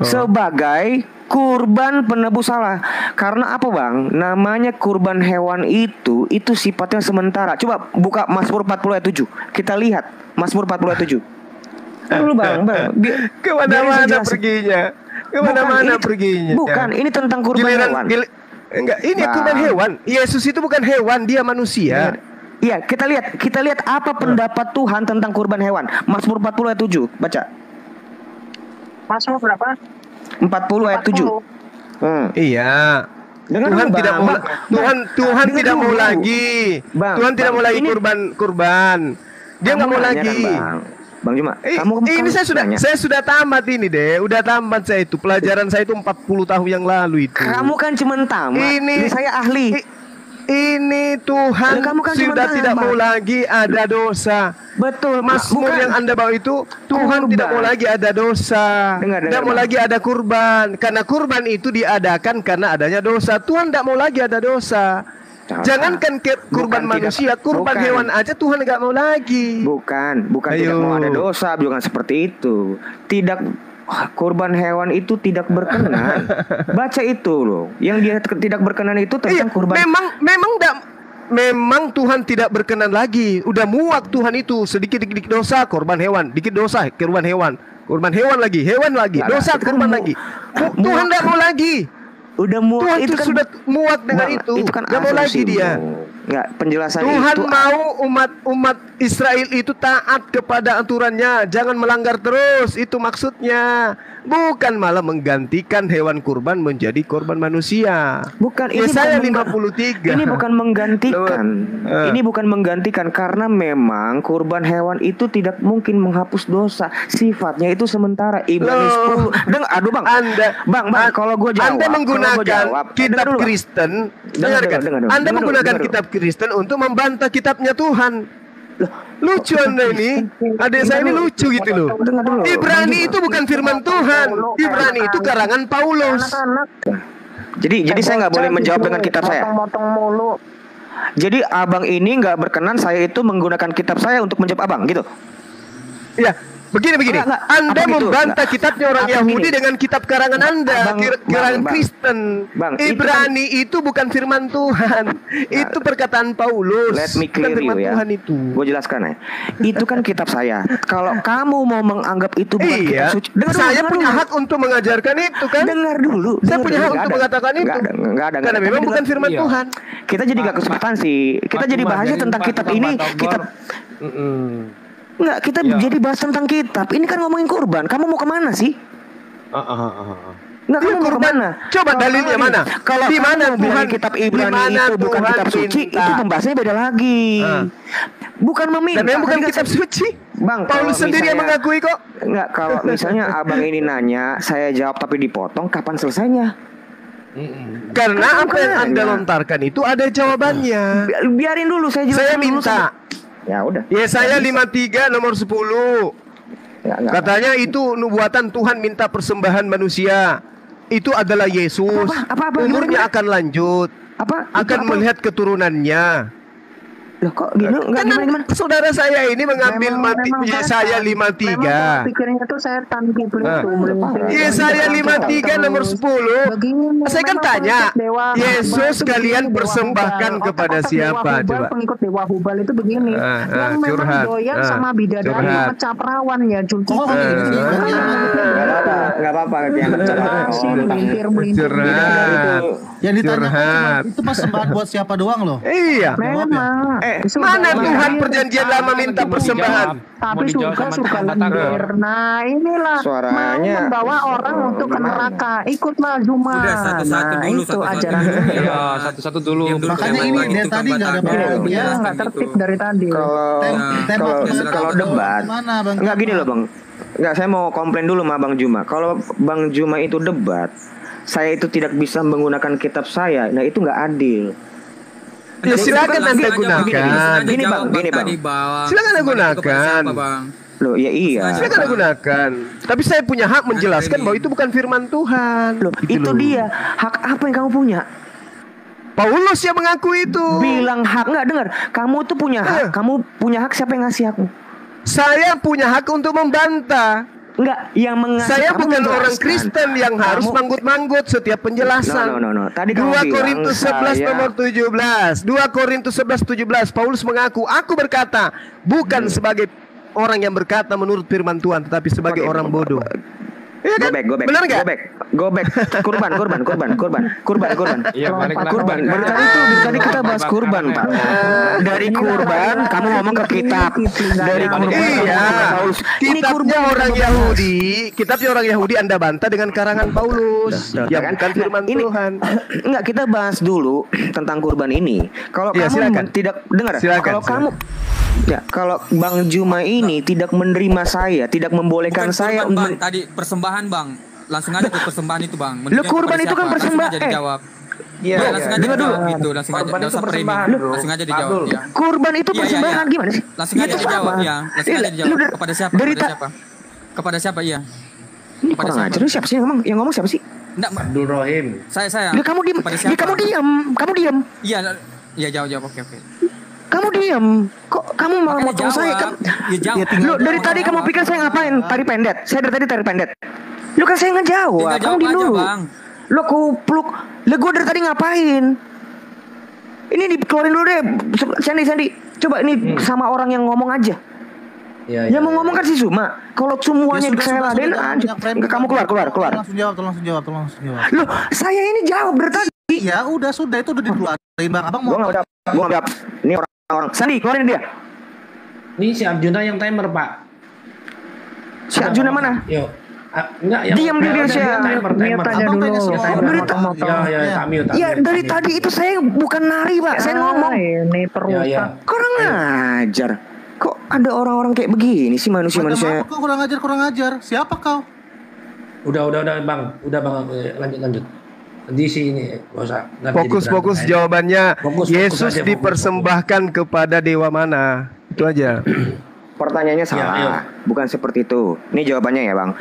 Sebagai kurban penebus salah. Karena apa Bang? Namanya kurban hewan itu sifatnya sementara. Coba buka Mazmur 40 ayat 7. Kita lihat Mazmur 40 ayat 7. Dulu Bang. Kemana-mana perginya. Perginya. Bukan, ini tentang kurban hewan. Enggak, ini kurban hewan. Yesus itu bukan hewan, dia manusia. Iya, kita lihat apa pendapat Tuhan tentang kurban hewan. Mazmur 40 ayat 7. Baca. Mazmur berapa? 40 ayat 7. Iya. Tuhan tidak mau lagi. Tuhan tidak mau lagi kurban. Dia nggak mau lagi. Bang Juma, ini saya sudah tamat ini deh. Udah tamat saya itu. Pelajaran saya itu 40 tahun yang lalu itu. Kamu kan cuma tamat. Ini saya ahli. Ini Tuhan sudah tidak mau lagi ada dosa. Betul. Mazmur yang Anda bawa itu Tuhan tidak mau lagi ada dosa. Tidak mau lagi ada kurban. Karena kurban itu diadakan karena adanya dosa. Tuhan tidak mau lagi ada dosa. Jangankan kurban Bukan manusia, kurban bukan. hewan aja Tuhan nggak mau lagi. Bukan tidak Ayo. mau ada dosa, bukan seperti itu. Tidak, kurban hewan itu tidak berkenan. Baca itu loh. Yang dia tidak berkenan itu Iya, tentang kurban. memang Tuhan tidak berkenan lagi. Udah muak Tuhan itu, sedikit dosa korban hewan, dikit dosa kurban hewan lagi, hewan lagi, Nggak, dosa itu kan kurban mu- lagi. Tuhan tidak mau lagi. Udah muak Tuhan itu itu kan, sudah muak dengan Bang, itu. kan Nggak mau lagi asumsi, dia. Bang. Nggak, penjelasan Tuhan itu mau umat Israel itu taat kepada aturannya, jangan melanggar terus. Itu maksudnya. Bukan malah menggantikan hewan kurban menjadi korban manusia. bukan ini Yesaya bukan 53. Ini bukan menggantikan. Eh. Ini bukan menggantikan karena memang kurban hewan itu tidak mungkin menghapus dosa. Sifatnya itu sementara. Ibrani Loh. 10. Dengar, aduh Bang. Bang, kalau gue jawab. Anda menggunakan kitab Dengar dulu, Bang. Kristen, Dengar dengarkan. dulu. Anda Dengar menggunakan dulu. kitab Kristen untuk membantah kitabnya Tuhan. Lucu Anda ini. Adik saya ini lucu gitu loh. Dengar dulu. Ibrani itu bukan firman Tuhan. Ibrani itu karangan Paulus. Jadi saya nggak boleh menjawab dengan kitab saya. Motong mulu. Jadi abang ini nggak berkenan saya itu menggunakan kitab saya untuk menjawab abang gitu. Ya, begini. Enggak. Anda Apa gitu? membantah Enggak. kitabnya orang Apa Yahudi gini? dengan kitab karangan Anda, karangan Bang. Kristen. Bang, itu Ibrani itu bukan firman Tuhan. Itu perkataan Paulus. Let me Bukan clear firman you ya. Tuhan itu. Gue jelaskan ya. Itu kan kitab saya. Kalau kamu mau menganggap itu bukan Iya, kitab suci, dengar dulu, saya dengar punya dulu. hak untuk mengajarkan itu kan. Dengar dulu. Saya dengar punya dulu. hak Nggak untuk ada. mengatakan itu. Nggak ada. Karena memang bukan firman Iya. Tuhan. Kita jadi gak kesempatan sih. Kita jadi bahasnya tentang kitab ini. Kitab Enggak, kita Iya. jadi bahas tentang kitab. Ini kan ngomongin kurban. Kamu mau kemana sih? Enggak, Iya, kamu mau kurban. kemana? Coba dalilnya mana? Kalau Di mana kamu bilang Tuhan- kitab di Ibrani mana itu bukan Tuhan kitab suci, minta? itu pembahasannya beda lagi. Bukan meminta. Dan memang bukan Tadi kan kitab saya- suci. Bang, Paulus kalau sendiri yang misalnya- mengakui kok. Enggak, kalau misalnya abang ini nanya, saya jawab tapi dipotong, kapan selesainya? Karena apa yang Anda Makanya. lontarkan itu ada jawabannya. Biarin dulu, saya jelaskan Saya dulu minta. sampai- Ya udah. Yesaya 53 nomor 10. Ya, enggak. Katanya itu nubuatan Tuhan minta persembahan manusia. Itu adalah Yesus. Apa? Umurnya Gimana? akan lanjut. Apa? Akan Itu apa? melihat keturunannya. Loh, kok gini? Enggak, Karena gimana? saudara saya ini mengambil Yesaya 53. Pikirnya itu saya tanpa itu. Yesaya 53 nomor 10. Begini, Saya kan memang tanya, pengikut Dewa Yesus Hubal itu kalian begini, Dewa persembahkan Hubal. kepada Otak-otak siapa? Dewa Hubal, Coba. Pengikut Dewa Hubal itu begini. Yang memang curhat. doyan sama bidadari Curhat. sama caprawan ya Julki. Oh, gitu. Enggak apa-apa yang Melintir-melintir. Curhat. Yang ditanya Curhat. itu persembahan buat siapa doang loh? Iya. Memang. Itu Mana udah Tuhan lahir. perjanjian lama minta persembahan? Tapi surga lendir. Nah inilah Suaranya- mau membawa orang untuk ke neraka. Ikutlah Juma. Udah, satu-satu Nah dulu, itu satu-satu ajaran. dulu. Iya, satu-satu dulu. Diam dulu, Makanya jangan ini main dari itu tadi nggak ada gambaran. problem Iya ya. nggak tertib dari tadi. Kalau Tembak kalau debat, Mana, Bang enggak gini Juma? loh Bang. Enggak, saya mau komplain dulu sama Bang Juma. Kalau Bang Juma itu debat, saya itu tidak bisa menggunakan kitab saya. Nah, itu nggak adil. Ya silakan Anda gunakan. Gini, Bang, gini, Bang. Silakan Anda gunakan. Loh, ya iya. Silakan Anda gunakan. Tapi saya punya hak menjelaskan bahwa itu bukan firman Tuhan. Loh, Gitu itu loh. dia. Hak apa yang kamu punya? Paulus yang mengaku itu. Bilang hak, enggak dengar. Kamu tuh punya hak. Kamu punya hak, siapa yang ngasih hakmu? Saya punya hak untuk membantah. Enggak, yang mengasih. Saya kamu bukan orang menjelaskan. Kristen yang harus Kamu- manggut-manggut setiap penjelasan. No. Tadi kamu 2 bilang Korintus 11 saya- nomor 17. 2 Korintus 11:17. Paulus mengaku, aku berkata bukan sebagai orang yang berkata menurut firman Tuhan, tetapi sebagai Oke, orang bodoh. Iya kan? Go back. Benar nggak? Go back. Kurban. Iya, balik lagi. Kurban. Dari tadi kita bahas kurban, Pak. Dari kurban kamu ngomong ke kitab. Dari kurban Iya, kamu ngomong ke Paulus. Ini kitabnya kurban orang kita bahas. Yahudi. Kitabnya orang Yahudi Anda bantah dengan karangan Paulus. Yang Kan? bukan firman Nah, ini- Tuhan. Enggak, kita bahas dulu tentang kurban ini. Kalau Iya, kamu silakan. tidak dengar, Silakan, kalau kamu ya, kalau Bang Juma ini tidak menerima saya, tidak membolehkan saya Bang, tadi persembahan Bang. Langsung aja ke persembahan itu Bang. Loh, kurban itu kan persembahan. Langsung aja dijawab. Iya, Langsung aja dengar dulu. dijawab gitu. Langsung aja. Korban Nggak itu usah framing. persembahan, bro. Langsung aja dijawab Abdul. ya. Kurban itu Iya, persembahan iya. gimana sih? Langsung Ya, aja itu dijawab sama. ya. Langsung aja Lu dijawab. udah- Kepada siapa? dari Kepada ta- siapa? Kepada siapa iya? Ini Kepada kurang siapa? ajar. Lu siapa sih yang ngomong siapa sih? Enggak, Abdul Rohim. saya. Dia kamu diam. Kepada Dia siapa? kamu diam. Kamu diam. Iya, Ya jawab. Oke. Kamu diam. Kok kamu malah Makanya motong saya? jawab. Ya jawab. Lu dari tadi kamu pikir saya ngapain? Tari pendet. Saya dari tadi tari pendet. Lu kan saya ngejawab. Tinggal Kamu jawab diam aja, dulu. Bang. Lu kupluk. Lah gue dari tadi ngapain? Ini dikeluarin dulu deh. Sandi. Coba ini sama orang yang ngomong aja. Ya, Yang mau ngomong kan si Suma. Kalau semuanya saya laden, kamu keluar. Tolong langsung jawab. Loh, saya ini jawab dari tadi. Ya udah sudah itu udah dikeluarin Bang. Abang mau Gua nggak jawab. Ini orang. Sandi, keluarin dia. Ini si Arjuna yang timer, Pak. Si Arjuna mana? Yuk. Enggak, yang Diam dia, timer. Mute aja Abang dulu. tanya semua Saya orang. belum Berita- motong-motong. Ya, tak mute. Ya dari tadi itu saya bukan nari pak, saya ngomong. Ini perutak. Ya. Kurang ajar. Kok ada orang-orang kayak begini sih manusia-manusia? Kau kurang ajar. Siapa kau? Udah, Bang. Udah, Bang. Lanjut. Di sini enggak usah. Ntar jadi Fokus berantem. jawabannya. Fokus Yesus aja, fokus. dipersembahkan kepada dewa mana? Itu aja. Pertanyaannya salah, iya. bukan seperti itu. Ini jawabannya ya bang.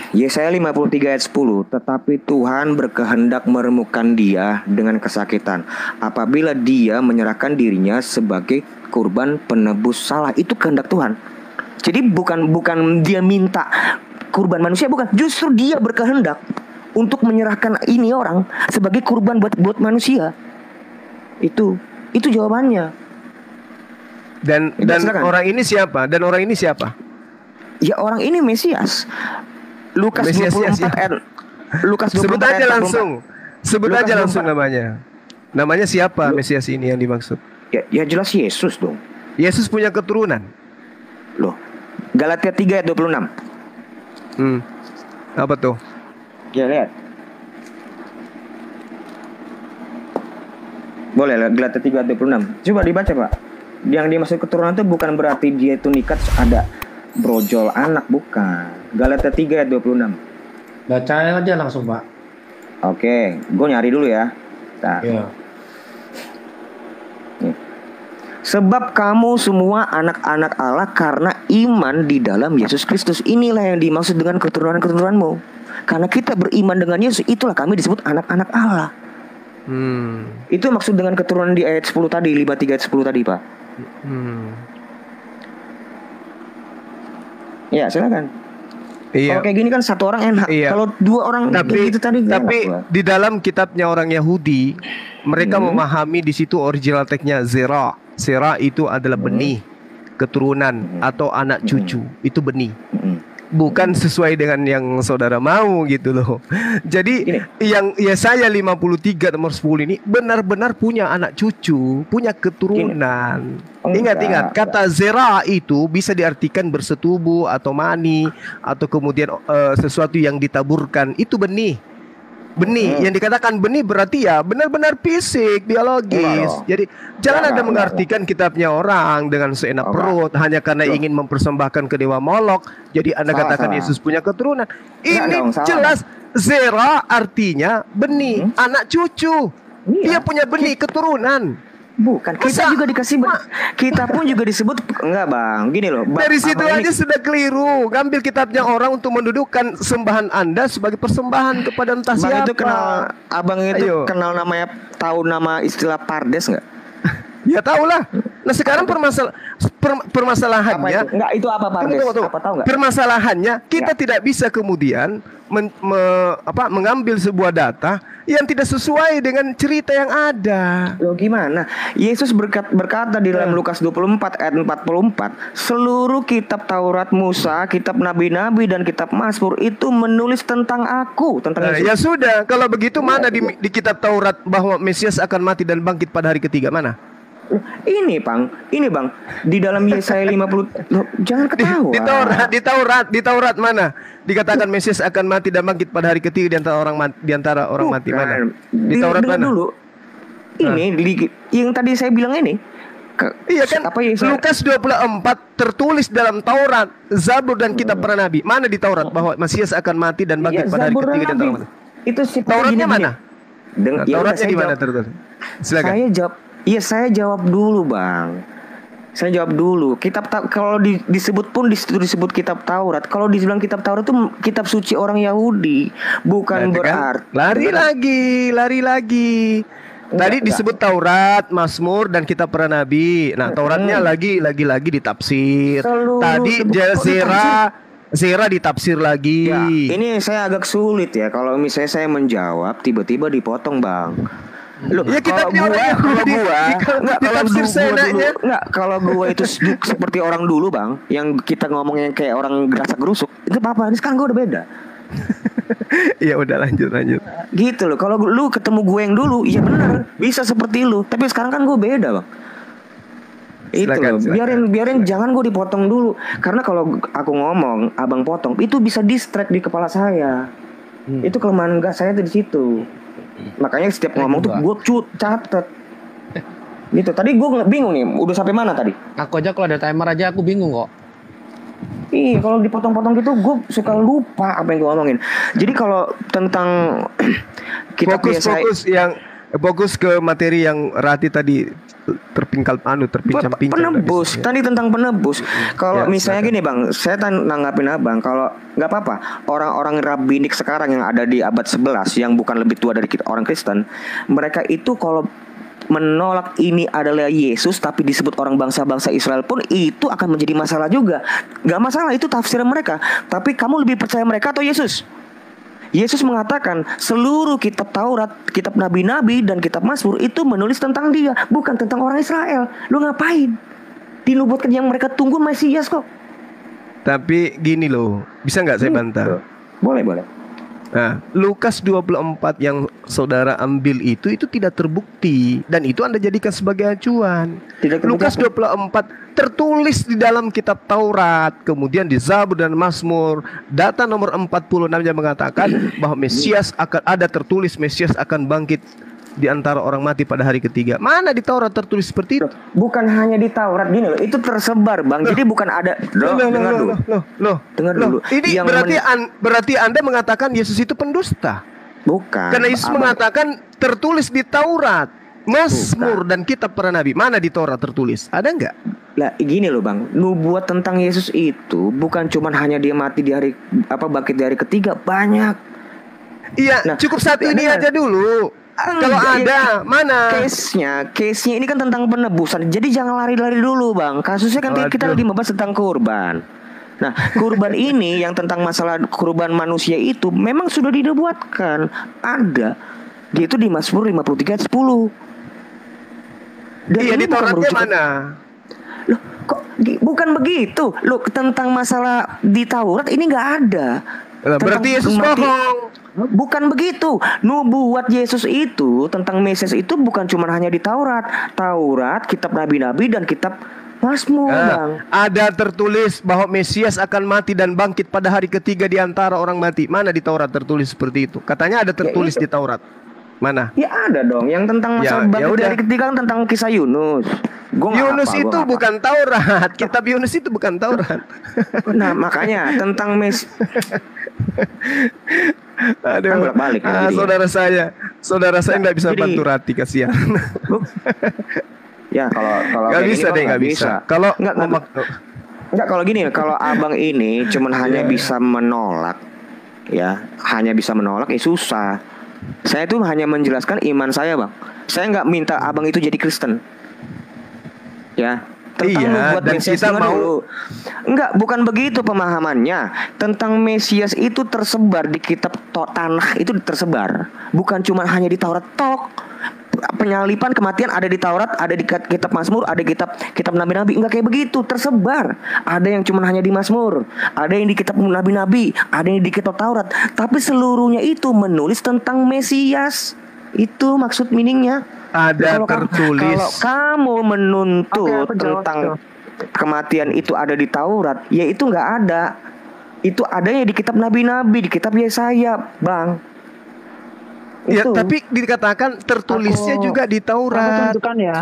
Yesaya 53 ayat 10. Tetapi Tuhan berkehendak meremukkan dia dengan kesakitan apabila dia menyerahkan dirinya sebagai kurban penebus salah. Itu kehendak Tuhan. Jadi bukan dia minta kurban manusia, bukan. Justru dia berkehendak untuk menyerahkan ini orang sebagai kurban buat manusia. Itu jawabannya. Dan silakan. orang ini siapa? Ya orang ini Mesias. Lukas Mesias, 24 ayat Lukas 24 Sebut aja ayat 44. langsung. Sebut Lukas aja langsung 24. namanya. Namanya siapa Mesias ini yang dimaksud? Ya jelas Yesus dong. Yesus punya keturunan. Loh. Galatia 3 ayat 26. Apa tuh? Ya lihat. Boleh lah, Galatia 3 ayat 26. Coba dibaca, Pak. Yang dimaksud keturunan itu bukan berarti dia itu nikah terus ada brojol anak, bukan. Galatia 3 ayat 26. Baca aja langsung, Pak. Oke, gue nyari dulu ya. Nah. Ya. Sebab kamu semua anak-anak Allah karena iman di dalam Yesus Kristus. Inilah yang dimaksud dengan keturunan-keturunanmu. Karena kita beriman dengan Yesus, itulah kami disebut anak-anak Allah. Itu maksud dengan keturunan di ayat 10 tadi, 53 ayat 10 tadi, Pak. Ya, silakan. Iya. Kalau kayak gini kan satu orang enak. Iya. Kalau dua orang Tapi gitu tadi enak, Pak. di dalam kitabnya orang Yahudi, mereka memahami di situ original teksnya zera. Zera itu adalah benih, keturunan atau anak cucu. Itu benih. Bukan sesuai dengan yang saudara mau gitu loh. Jadi yang Yesaya 53 nomor 10 ini benar-benar punya anak cucu, punya keturunan. Ingat, kata zera itu bisa diartikan bersetubuh atau mani atau kemudian sesuatu yang ditaburkan. Itu benih. Benih, yang dikatakan benih berarti ya benar-benar fisik, biologis. Jadi jangan ada mengartikan kitabnya orang dengan seenak perut hanya karena ingin mempersembahkan ke dewa Molok. Jadi Anda katakan Yesus punya keturunan. Ini jelas zera artinya benih, anak cucu. Dia punya benih, keturunan. Bukan, kita juga dikasih kita pun juga disebut enggak bang, gini loh. Dari situ aja sudah keliru. Ngambil kitabnya orang untuk mendudukkan sembahan Anda sebagai persembahan kepada entah Bang siapa. itu kenal, abang itu kenal namanya, tahu nama istilah pardes nggak? Ya tahu lah. Nah sekarang permasalahannya Enggak, itu apa pardes? Tunggu. Apa tahu nggak? Permasalahannya kita tidak bisa kemudian mengambil sebuah data yang tidak sesuai dengan cerita yang ada. Loh gimana? Yesus berkata di dalam Lukas 24 ayat 44, seluruh kitab Taurat Musa, kitab nabi-nabi dan kitab Mazmur itu menulis tentang aku, tentang Yesus. Ya sudah, kalau begitu mana di kitab Taurat bahwa Mesias akan mati dan bangkit pada hari ketiga, mana? Ini bang, di dalam Yesaya 50. Loh, jangan ketawa. Di Taurat mana dikatakan Mesias akan mati dan bangkit pada hari ketiga di antara orang mati mana? Di Taurat mana? Dulu. Ini yang tadi saya bilang ini. Iya kan? Lukas 24 tertulis dalam Taurat, Zabur dan kitab para nabi. Mana di Taurat bahwa Mesias akan mati dan bangkit pada hari ketiga di antara orang mati? Itu Tauratnya mana? Tauratnya di mana tertulis? Silakan. Saya jawab dulu bang. Saya jawab dulu. Kitab kalau disebut pun disebut kitab Taurat. Kalau dibilang kitab Taurat itu kitab suci orang Yahudi, bukan berarti. Lari lagi. Tadi disebut Taurat, Mazmur dan kitab para nabi. Nah, Tauratnya lagi ditafsir. Tadi Zera ditafsir lagi. Ya, ini saya agak sulit ya kalau misalnya saya menjawab tiba-tiba dipotong, Bang. Loh, Ya kita kalau gua itu seperti orang dulu, Bang, yang kita ngomongnya kayak orang gerasak gerusuk, itu apa? Ini sekarang gua udah beda. Ya udah lanjut. Gitu loh. Kalau lu ketemu gue yang dulu, iya benar, bisa seperti lu. Tapi sekarang kan gue beda, Bang. Silakan. Biarin jangan gue dipotong dulu. Karena kalau aku ngomong, abang potong, itu bisa distract di kepala saya. Itu kelemahan gas saya tuh di situ. Makanya setiap ngomong tuh gue catet. Gitu. Tadi gue bingung nih, udah sampai mana tadi? Aku aja kalau ada timer aja aku bingung kok. Iya, kalau dipotong-potong gitu gue suka lupa apa yang gue ngomongin. Jadi kalau tentang kita fokus ke materi yang Rati tadi terpincang-pincang. Penebus, tadi tentang penebus. Kalau misalnya gini, Bang, saya nanggapin abang, kalau nggak apa-apa, orang-orang rabbinik sekarang yang ada di abad 11 yang bukan lebih tua dari orang Kristen, mereka itu kalau menolak ini adalah Yesus tapi disebut orang bangsa-bangsa Israel pun itu akan menjadi masalah juga. Gak masalah, itu tafsiran mereka. Tapi kamu lebih percaya mereka atau Yesus? Yesus mengatakan seluruh kitab Taurat, kitab nabi-nabi dan kitab Mazmur itu menulis tentang dia, bukan tentang orang Israel. Lu ngapain? Dinubuatkan yang mereka tunggu Mesias kok. Tapi gini loh, bisa nggak saya bantah? Boleh. Nah, Lukas 24 yang saudara ambil itu tidak terbukti dan itu Anda jadikan sebagai acuan. Lukas 24 tertulis di dalam kitab Taurat, kemudian di Zabur dan Mazmur. Data nomor 46 yang mengatakan bahwa Mesias akan ada, tertulis Mesias akan bangkit di antara orang mati pada hari ketiga. Mana di Taurat tertulis seperti itu? Bukan hanya di Taurat, gini loh, itu tersebar, Bang. Jadi bukan ada. Dengar dulu. Ini berarti Anda mengatakan Yesus itu pendusta. Bukan. Karena Yesus mengatakan tertulis di Taurat, Mazmur dan kitab para nabi. Mana di Taurat tertulis? Ada nggak? Lah gini loh, Bang, nubuat tentang Yesus itu bukan cuma hanya dia mati di hari bangkit di hari ketiga, banyak. Iya, cukup satu ini aja dulu. Kalau ada, mana? Case-nya ini kan tentang penebusan. Jadi jangan lari-lari dulu, Bang. Kasusnya kan kita lagi membahas tentang kurban. Nah, kurban ini yang tentang masalah kurban manusia itu memang sudah dinubuatkan. Ada. Dia itu di Mazmur 53 ayat 10. Dan iya, di Tauratnya mana? Loh, kok bukan begitu? Loh, tentang masalah di Taurat ini nggak ada. Berarti Yesus bohong. Bukan begitu. Nubuat Yesus itu tentang Mesias itu bukan cuma hanya di Taurat, kitab nabi-nabi dan kitab Mazmur, Bang. Ada tertulis bahwa Mesias akan mati dan bangkit pada hari ketiga di antara orang mati. Mana di Taurat tertulis seperti itu? Katanya ada tertulis di Taurat. Mana? Ya ada dong. Yang tentang masalah bangkit dari ketiga kan tentang kisah Yunus. Yunus itu bukan Taurat. Kitab Yunus itu bukan Taurat. Nah, makanya tentang Aduh, balik saudara saya nggak bisa bantu Rati, kasihan. Ya kalau nggak bisa deh, nggak bisa. Kalau kalau gini, kalau abang ini cuman hanya bisa menolak, ya susah. Saya tuh hanya menjelaskan iman saya, Bang. Saya nggak minta abang itu jadi Kristen, ya. Tentang dan kita mau enggak, bukan begitu pemahamannya. Tentang Mesias itu tersebar di kitab tanah, itu tersebar. Bukan cuma hanya di Taurat tok. Penyalipan kematian ada di Taurat, ada di kitab Mazmur, ada kitab nabi-nabi. Enggak kayak begitu, tersebar. Ada yang cuma hanya di Mazmur, ada yang di kitab nabi-nabi, ada yang di kitab Taurat. Tapi seluruhnya itu menulis tentang Mesias. Itu maksud meaningnya. Ada tertulis. Kalau kamu menuntut tentang kematian itu ada di Taurat, ya itu nggak ada. Itu adanya di kitab nabi-nabi, di kitab Yesaya, Bang. Ya, tapi dikatakan tertulisnya juga di Taurat. Aku tunjukkan ya.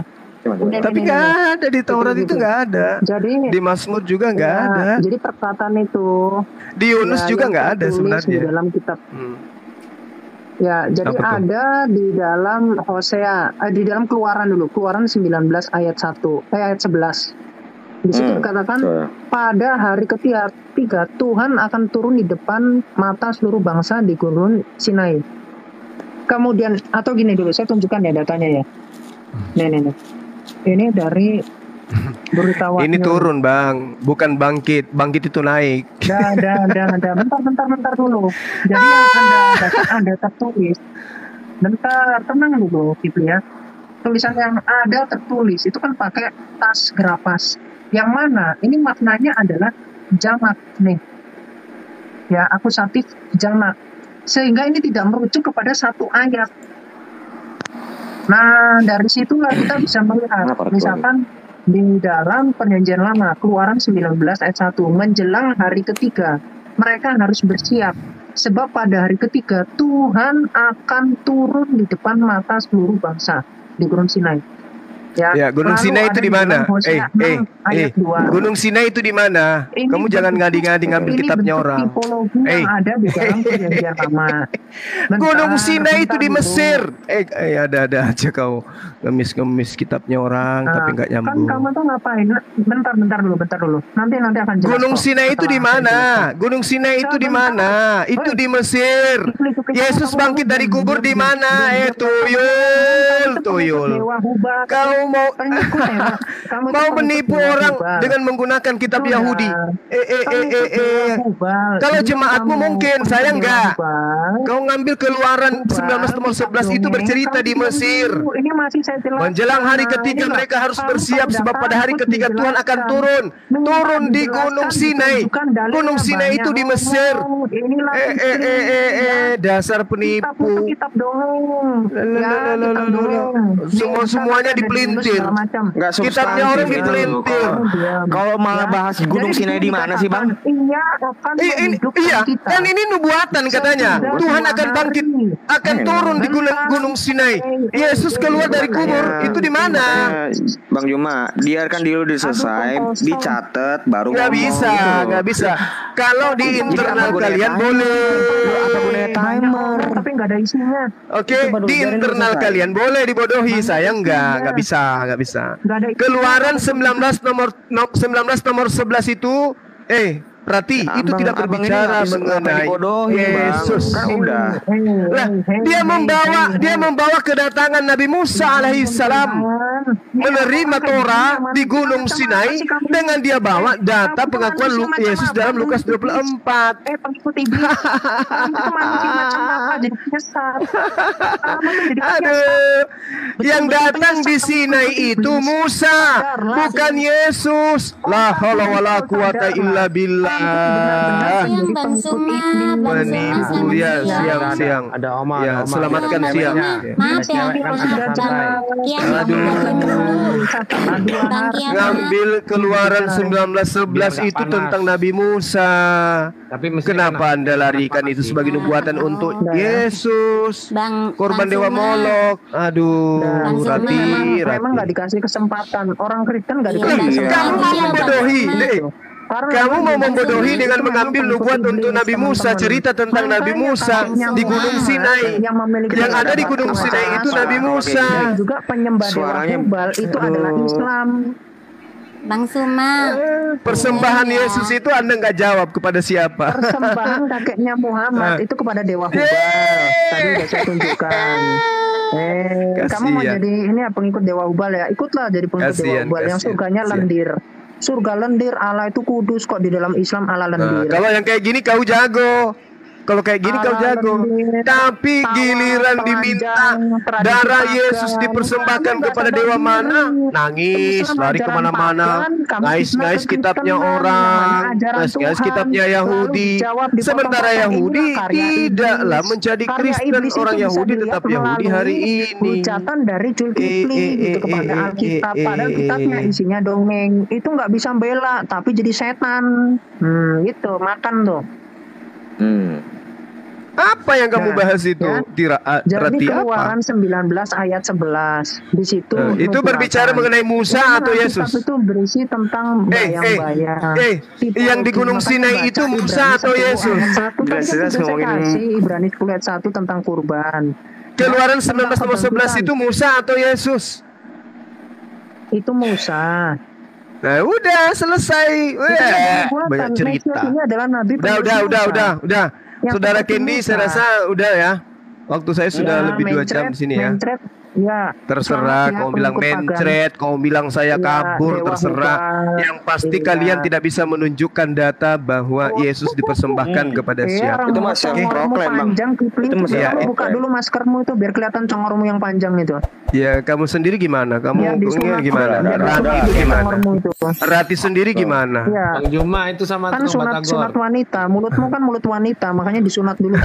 Tapi nggak ada di Taurat, itu nggak ada. Jadi di Mazmur juga nggak ada. Jadi perkataan itu di Yunus juga nggak ada sebenarnya. Di dalam kitab. Ya, jadi ada di dalam Hosea, di dalam Keluaran dulu, Keluaran 19 ayat 11. Di situ dikatakan pada hari ketiga Tuhan akan turun di depan mata seluruh bangsa di Gunung Sinai. Kemudian atau gini dulu, saya tunjukkan ya datanya ya. Nih. Ini dari berita Wahyu. Ini turun bang, bukan bangkit. Bangkit itu naik. Dah. Bentar dulu. Jadi yang Anda tertulis. Bentar, tenang dulu, Kipli ya. Tulisan yang ada tertulis itu kan pakai tas gerapas. Yang mana? Ini maknanya adalah jamak nih. Ya, akusatif jamak. Sehingga ini tidak merujuk kepada satu ayat. Nah, dari situlah kita bisa melihat, misalkan di dalam Perjanjian Lama, Keluaran 19 ayat 1, menjelang hari ketiga, mereka harus bersiap. Sebab pada hari ketiga, Tuhan akan turun di depan mata seluruh bangsa di Gunung Sinai. Ya, Gunung Sinai itu di mana? Gunung Sinai itu di mana? Kamu jangan ngadi-ngadi ngambil kitabnya orang. Yang ada di dalam Perjanjian Lama. Gunung Sinai itu di Mesir. Ada aja kau ngemis kitabnya orang tapi nggak nyambung. Kan kamu tuh ngapain? Bentar dulu. Nanti akan jelas. Gunung Sinai itu di mana? Gunung Sinai itu di mana? Itu di Mesir. Yesus bangkit dari kubur di mana? Tuyul. Kau mau menipu orang dengan menggunakan kitab Yahudi. Kalau jemaatmu mungkin, saya enggak. Kau ngambil Keluaran 19 nomor 11 itu bercerita di Mesir. Menjelang hari ketiga mereka harus bersiap sebab pada hari ketiga Tuhan akan turun di Gunung Sinai. Gunung Sinai itu di Mesir. Dasar penipu. Semuanya dipelintir. Nggak kitabnya orang dipelintir. Kalau malah bahas Gunung Sinai di mana sih bang? Iya, kan ini nubuatan katanya. Tuhan akan bangkit, akan turun di Gunung Sinai. Yesus keluar dari kubur, itu di mana? Bang Juma, biarkan dulu selesai, dicatat baru. Nggak bisa. Kalau di internal kalian boleh. Apa gunanya timer? Tapi nggak ada isinya. Oke, di internal kalian boleh dibodohi. Saya nggak bisa. Keluaran 19 nomor 11 itu berarti itu tidak berbicara mengenai Yesus. Udah. Dia membawa kedatangan Nabi Musa alaihissalam menerima Torah di Gunung Sinai dengan dia bawa data pengakuan Yesus dalam Lukas 24. Pengikut iblis. Itu manusia macam apa jadi penyesat? Yang datang di Sinai itu Musa, bukan Yesus. La haula wala quwata illa billah. Siang Bang Suma, menipu ya siang. Ada Oma. Ya, selamatkan siang. Maaf ya, Ngambil Keluaran 19:11 itu tentang Nabi Musa. Tapi kenapa Anda larikan itu sebagai nubuatan untuk Yesus? Korban dewa Molok. Aduh, Rati. Memang nggak dikasih kesempatan. Orang Kristen nggak dikasih kesempatan. Kamu mau membodohi, kamu mau membodohi dengan mengambil nubuat untuk Nabi Musa, cerita tentang Nabi Musa di Gunung Sinai. Yang ada di Gunung Sinai itu Nabi Musa. Dan juga penyembah dewa Hubal itu adalah Islam. Bang Suma, persembahan Yesus itu Anda nggak jawab kepada siapa? Persembahan kakeknya Muhammad itu kepada dewa Hubal. Tadi udah saya tunjukkan. Kamu mau jadi ini pengikut dewa Hubal ya? Ikutlah jadi pengikut dewa Hubal yang surganya lendir. Surga lendir, Allah itu kudus kok, di dalam Islam Allah lendir. Kalau yang kayak gini kau jago. Kalau kayak gini kau jago. Tapi giliran diminta darah Yesus dipersembahkan kepada dewa mana, nangis, lari kemana-mana, ngais kitabnya orang, ngais kitabnya Yahudi. Sementara Yahudi tidaklah menjadi Kristen. Orang Yahudi tetap Yahudi hari ini. Ucapan dari Zulkifli gitu kepada Alkitab, padahal kitabnya isinya dongeng. Itu nggak bisa bela, tapi jadi setan. Gitu, makan tuh. Apa yang kamu bahas itu? Jadi Keluaran 19 ayat 11. Di situ itu berbicara mengenai Musa atau Yesus? Itu berisi tentang bayang-bayang. Yang di Gunung Sinai itu Musa atau Yesus? Jelas-jelas ngomongin Ibrani 10 ayat 1 tentang kurban. Keluaran 19 nomor 11 itu Musa atau Yesus? Itu Musa. Nah, udah selesai. Banyak cerita. Ini adalah Nabi. Udah. Saudara Kendi, saya rasa udah ya. Waktu saya sudah Ya, lebih 2 jam di sini ya. mencret, ya. Terserah, Selamat ya, kau bilang pengikut pagan. mencret, kau bilang saya Ya, kabur, Dewa terserah. hebat. Yang pasti Iya. kalian tidak bisa menunjukkan data bahwa Yesus dipersembahkan kepada Iya, siapa. Itu mas yang congormu proklaim, Bang. panjang, Kipli. Itu masih ya, Kamu buka dulu maskermu itu biar kelihatan congormu yang panjang itu. Ya, kamu sendiri gimana? Kamu Ya, disunat. gimana? Biar Rati disunat gimana? congormu itu. Rati sendiri gimana? Ya. Bang Juma itu sama Kan tukang sunat batagor. wanita, mulutmu kan mulut wanita, makanya disunat dulu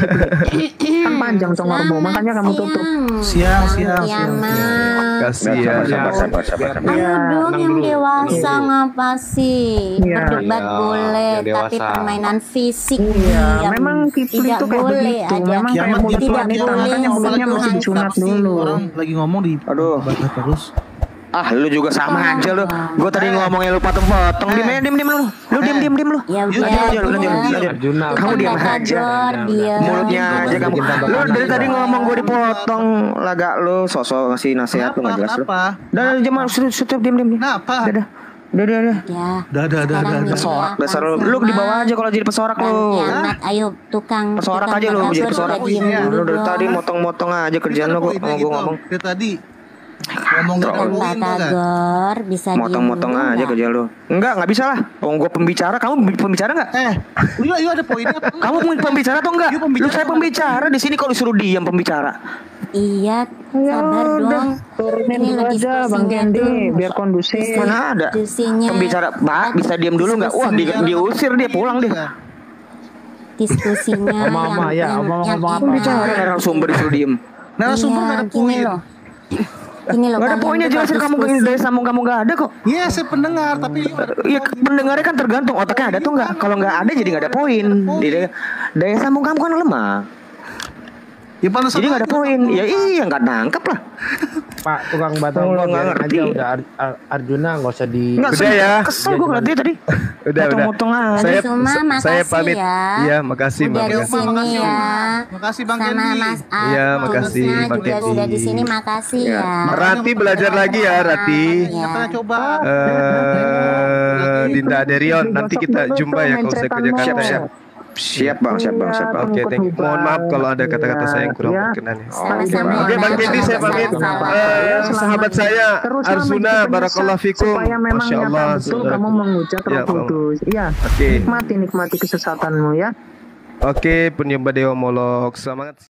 Kipli. Kan panjang congormu, makanya kamu tutup. Siang. Kiamat. Kasih ya. Sabar. Iya, Ayo dong yang dewasa ngapa sih? Iya. Berdebat Iya, boleh, yang dewasa. tapi permainan fisik Iya, diam. memang Kipli tidak itu kayak boleh begitu. aja. Memang kayak Kiamat mulut gitu, wanita, boleh makanya mulutnya sentuhan mesti disunat saksi. dulu. Orang lagi ngomong di Aduh. batas terus. Ah, lu juga sama aja lu. Gue tadi ngomongnya lu potong-potong. Diem lu. Lu diem lu. Ya Lanjut, udah, lanjut. Arjuna. Kamu diam aja. Mulutnya aja kamu. Lu dari tadi ngomong gue dipotong. Lagak lu sosok ngasih nasihat lu nggak jelas lu. Apa? Dah jangan stop diem. Kenapa? Udah. Ya. Dah. Sekarang nih Pesorak ya, dasar lu. Bang Lu di Suma, bawah aja kalau jadi pesorak Bang lu. Kiamat, ayo tukang Pesorak tukang aja lu jadi batagor, pesorak. udah diem Lu dulu dari tadi dong. motong-motong aja kerjaan lu kok mau gue ngomong. Dari tadi ngomong Tukang poin tuh kan. batagor bisa diem Motong-motong dulu aja nggak? kerjaan lu. Enggak bisa lah. Oh, gue pembicara, kamu pembicara enggak? Iya ada poinnya apa? Kamu pembicara atau enggak? Iya, pembicara. Lu saya pembicara di sini kalau disuruh diam pembicara. Iya, Ya sabar udah, dong. turunin Ini dulu lo aja Bang diskusinya Kendi, dulu. biar kondusif. Mana ada? Diskusinya. Pembicara, Pak, bisa diam dulu enggak? Wah, diusir dia pulang dia. Diskusinya Mama, ya, ngomong apa? Pembicara narasumber disuruh diem. Narasumber nggak ada gini poin. loh. Gini loh. Gak ada kalian poinnya tuh jelasin kamu berdiskusi. dari sambung kamu gak ada kok. Iya, saya pendengar tapi Iya pendengarnya kan tergantung otaknya ada tuh nggak. Kalau nggak ada jadi nggak ada poin. Daya sambung kamu kan lemah. ya panas Jadi nggak ada poin. Ya iya nggak nangkep lah. Pak tukang Oh, batagor nggak biarin ngerti. aja udah Arjuna nggak usah di. Nggak Udah ya. Kesel gue ngeliatnya tadi. Udah. Motong-motong aja. Saya Cuma saya makasih pamit. ya. Iya, makasih, Udah di makasih. sini ya. Makasih Bang Sama Kendi. Mas Ar. Iya, makasih, Tulisnya Bang juga Kendi. sudah di sini, makasih Iya. ya. Rati belajar lagi ya, Rati. Ya. Pernah coba. Dinda Aderion, nanti kita jumpa ya kalau saya ke Jakarta ya. Siap bang. Oke, thank you. Mohon maaf kalau ada kata-kata saya yang kurang berkenan ya. Sama-sama. Oke, Bang Kendi saya pamit. Sahabat saya Arzuna, barakallahu fikum. Supaya memang Masya nyata Allah. betul kamu mengucap Ya, Roh Kudus. Iya. Oke. Nikmati kesesatanmu ya. Oke, penyembah Dewa Molok. Semangat.